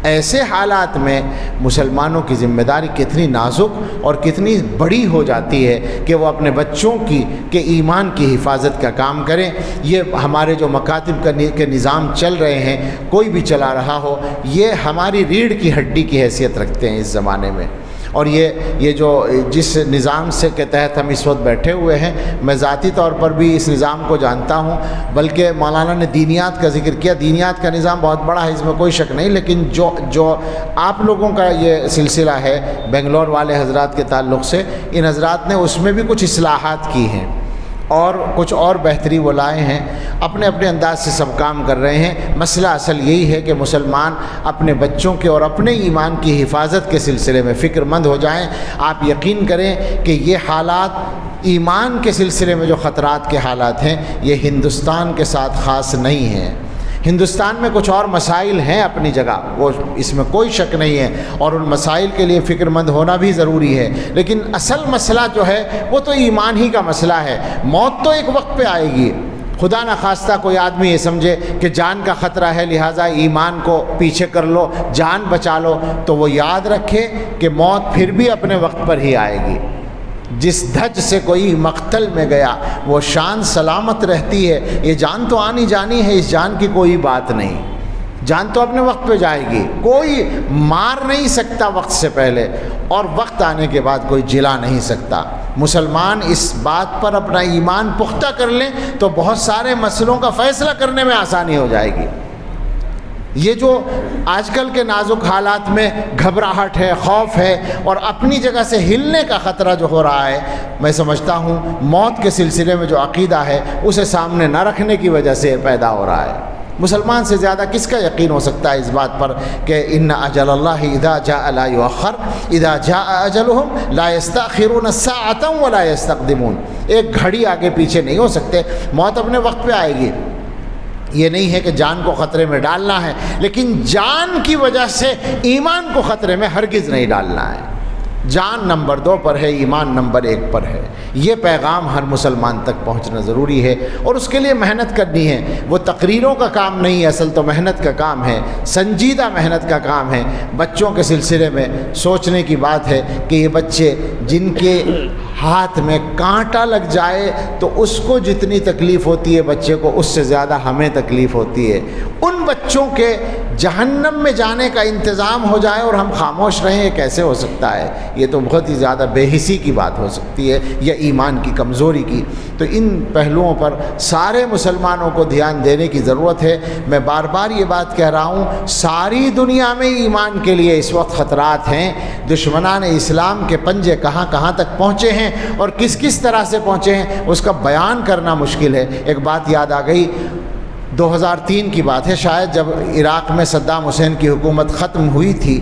ایسے حالات میں مسلمانوں کی ذمہ داری کتنی نازک اور کتنی بڑی ہو جاتی ہے کہ وہ اپنے بچوں کے ایمان کی حفاظت کا کام کریں. یہ ہمارے جو مکاتب کے نظام چل رہے ہیں، کوئی بھی چلا رہا ہو، یہ ہماری ریڑھ کی ہڈی کی حیثیت رکھتے ہیں اس زمانے میں. اور یہ جو جس نظام سے کے تحت ہم اس وقت بیٹھے ہوئے ہیں، میں ذاتی طور پر بھی اس نظام کو جانتا ہوں، بلکہ مولانا نے دینیات کا ذکر کیا. دینیات کا نظام بہت بڑا ہے، اس میں کوئی شک نہیں، لیکن جو آپ لوگوں کا یہ سلسلہ ہے بنگلور والے حضرات کے تعلق سے، ان حضرات نے اس میں بھی کچھ اصلاحات کی ہیں اور کچھ اور بہتری وہ لائے ہیں. اپنے اپنے انداز سے سب کام کر رہے ہیں. مسئلہ اصل یہی ہے کہ مسلمان اپنے بچوں کے اور اپنے ایمان کی حفاظت کے سلسلے میں فکر مند ہو جائیں. آپ یقین کریں کہ یہ حالات ایمان کے سلسلے میں جو خطرات کے حالات ہیں یہ ہندوستان کے ساتھ خاص نہیں ہیں. ہندوستان میں کچھ اور مسائل ہیں اپنی جگہ، وہ اس میں کوئی شک نہیں ہے، اور ان مسائل کے لیے فکر مند ہونا بھی ضروری ہے، لیکن اصل مسئلہ جو ہے وہ تو ایمان ہی کا مسئلہ ہے. موت تو ایک وقت پہ آئے گی. خدا نخواستہ کوئی آدمی یہ سمجھے کہ جان کا خطرہ ہے لہٰذا ایمان کو پیچھے کر لو، جان بچا لو، تو وہ یاد رکھے کہ موت پھر بھی اپنے وقت پر ہی آئے گی. جس دھج سے کوئی مقتل میں گیا وہ شان سلامت رہتی ہے. یہ جان تو آنی جانی ہے، اس جان کی کوئی بات نہیں. جان تو اپنے وقت پہ جائے گی، کوئی مار نہیں سکتا وقت سے پہلے، اور وقت آنے کے بعد کوئی جلا نہیں سکتا. مسلمان اس بات پر اپنا ایمان پختہ کر لیں تو بہت سارے مسئلوں کا فیصلہ کرنے میں آسانی ہو جائے گی۔ یہ جو آج کل کے نازک حالات میں گھبراہٹ ہے، خوف ہے اور اپنی جگہ سے ہلنے کا خطرہ جو ہو رہا ہے، میں سمجھتا ہوں موت کے سلسلے میں جو عقیدہ ہے اسے سامنے نہ رکھنے کی وجہ سے پیدا ہو رہا ہے۔ مسلمان سے زیادہ کس کا یقین ہو سکتا ہے اس بات پر کہ ان اجل اللہ اذا جاء لا یؤخر اذا جاء اجلهم لا يستأخرون ساعة ولا يستقدمون۔ ایک گھڑی آگے پیچھے نہیں ہو سکتے، موت اپنے وقت پہ آئے گی۔ یہ نہیں ہے کہ جان کو خطرے میں ڈالنا ہے، لیکن جان کی وجہ سے ایمان کو خطرے میں ہرگز نہیں ڈالنا ہے۔ جان نمبر 2 پر ہے، ایمان نمبر 1 پر ہے۔ یہ پیغام ہر مسلمان تک پہنچنا ضروری ہے اور اس کے لیے محنت کرنی ہے۔ وہ تقریروں کا کام نہیں ہے، اصل تو محنت کا کام ہے، سنجیدہ محنت کا کام ہے۔ بچوں کے سلسلے میں سوچنے کی بات ہے کہ یہ بچے جن کے ہاتھ میں کانٹا لگ جائے تو اس کو جتنی تکلیف ہوتی ہے بچے کو، اس سے زیادہ ہمیں تکلیف ہوتی ہے۔ ان بچوں کے جہنم میں جانے کا انتظام ہو جائے اور ہم خاموش رہیں، یہ کیسے ہو سکتا ہے؟ یہ تو بہت ہی زیادہ بے حسی کی بات ہو سکتی ہے یا ایمان کی کمزوری کی۔ تو ان پہلوؤں پر سارے مسلمانوں کو دھیان دینے کی ضرورت ہے۔ میں بار بار یہ بات کہہ رہا ہوں، ساری دنیا میں ایمان کے لیے اس وقت خطرات ہیں۔ دشمنان اسلام کے پنجے کہاں کہاں تک پہنچے ہیں اور کس کس طرح سے پہنچے ہیں اس کا بیان کرنا مشکل ہے۔ ایک بات یاد آ گئی، 2003 کی بات ہے شاید، جب عراق میں صدام حسین کی حکومت ختم ہوئی تھی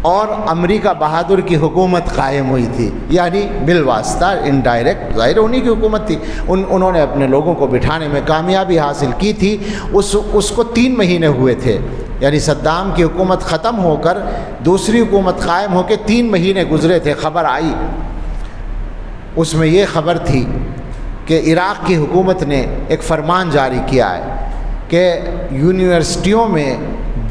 اور امریکہ بہادر کی حکومت قائم ہوئی تھی، یعنی بالواسطہ انڈائریکٹ، ظاہر انہی کی حکومت تھی، انہوں نے اپنے لوگوں کو بٹھانے میں کامیابی حاصل کی تھی۔ اس کو 3 مہینے ہوئے تھے، یعنی صدام کی حکومت ختم ہو کر دوسری حکومت قائم ہو کے 3 مہینے گزرے تھے۔ خبر آئی، اس میں یہ خبر تھی کہ عراق کی حکومت نے ایک فرمان جاری کیا ہے کہ یونیورسٹیوں میں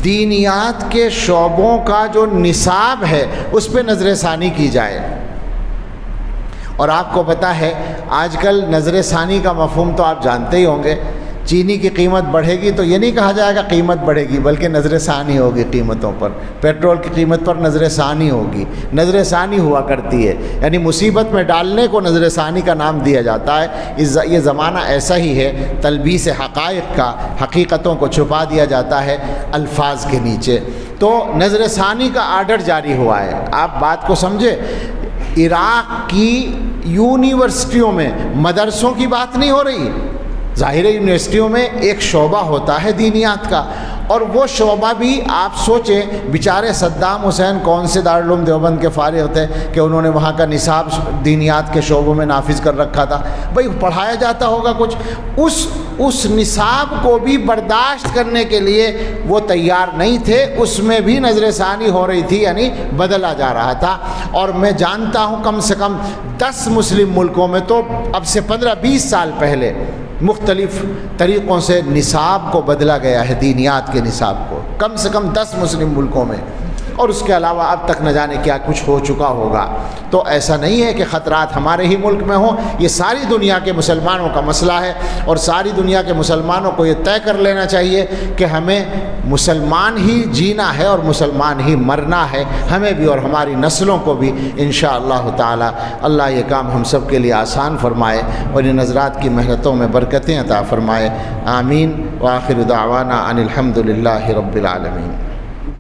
دینیات کے شعبوں کا جو نصاب ہے اس پہ نظر ثانی کی جائے۔ اور آپ کو پتہ ہے آج کل نظر ثانی کا مفہوم تو آپ جانتے ہی ہوں گے۔ چینی کی قیمت بڑھے گی تو یہ نہیں کہا جائے گا قیمت بڑھے گی، بلکہ نظر ثانی ہوگی قیمتوں پر۔ پیٹرول کی قیمت پر نظر ثانی ہوگی، نظر ثانی ہوا کرتی ہے، یعنی مصیبت میں ڈالنے کو نظر ثانی کا نام دیا جاتا ہے۔ یہ زمانہ ایسا ہی ہے، تلبیس حقائق کا، حقیقتوں کو چھپا دیا جاتا ہے الفاظ کے نیچے۔ تو نظر ثانی کا آرڈر جاری ہوا ہے۔ آپ بات کو سمجھے، عراق کی یونیورسٹیوں میں مدرسوں کی بات نہیں ہو رہی۔ ظاہر یونیورسٹیوں میں ایک شعبہ ہوتا ہے دینیات کا، اور وہ شعبہ بھی آپ سوچیں، بیچارے صدام حسین کون سے دارالعلوم دیوبند کے فارغ تھے کہ انہوں نے وہاں کا نصاب دینیات کے شعبوں میں نافذ کر رکھا تھا۔ بھئی پڑھایا جاتا ہوگا کچھ، اس نصاب کو بھی برداشت کرنے کے لیے وہ تیار نہیں تھے، اس میں بھی نظر ثانی ہو رہی تھی، یعنی بدلا جا رہا تھا۔ اور میں جانتا ہوں کم سے کم 10 مسلم ملکوں میں تو اب سے 15-20 سال پہلے مختلف طریقوں سے نصاب کو بدلا گیا ہے، دینیات کے نصاب کو، کم سے کم 10 مسلم ملکوں میں، اور اس کے علاوہ اب تک نہ جانے کیا کچھ ہو چکا ہوگا۔ تو ایسا نہیں ہے کہ خطرات ہمارے ہی ملک میں ہوں، یہ ساری دنیا کے مسلمانوں کا مسئلہ ہے، اور ساری دنیا کے مسلمانوں کو یہ طے کر لینا چاہیے کہ ہمیں مسلمان ہی جینا ہے اور مسلمان ہی مرنا ہے، ہمیں بھی اور ہماری نسلوں کو بھی انشاءاللہ تعالی۔ اللہ یہ کام ہم سب کے لیے آسان فرمائے اور ان حضرات کی محنتوں میں برکتیں عطا فرمائے۔ آمین۔ وآخر دعوانا ان الحمد للہ رب العالمین۔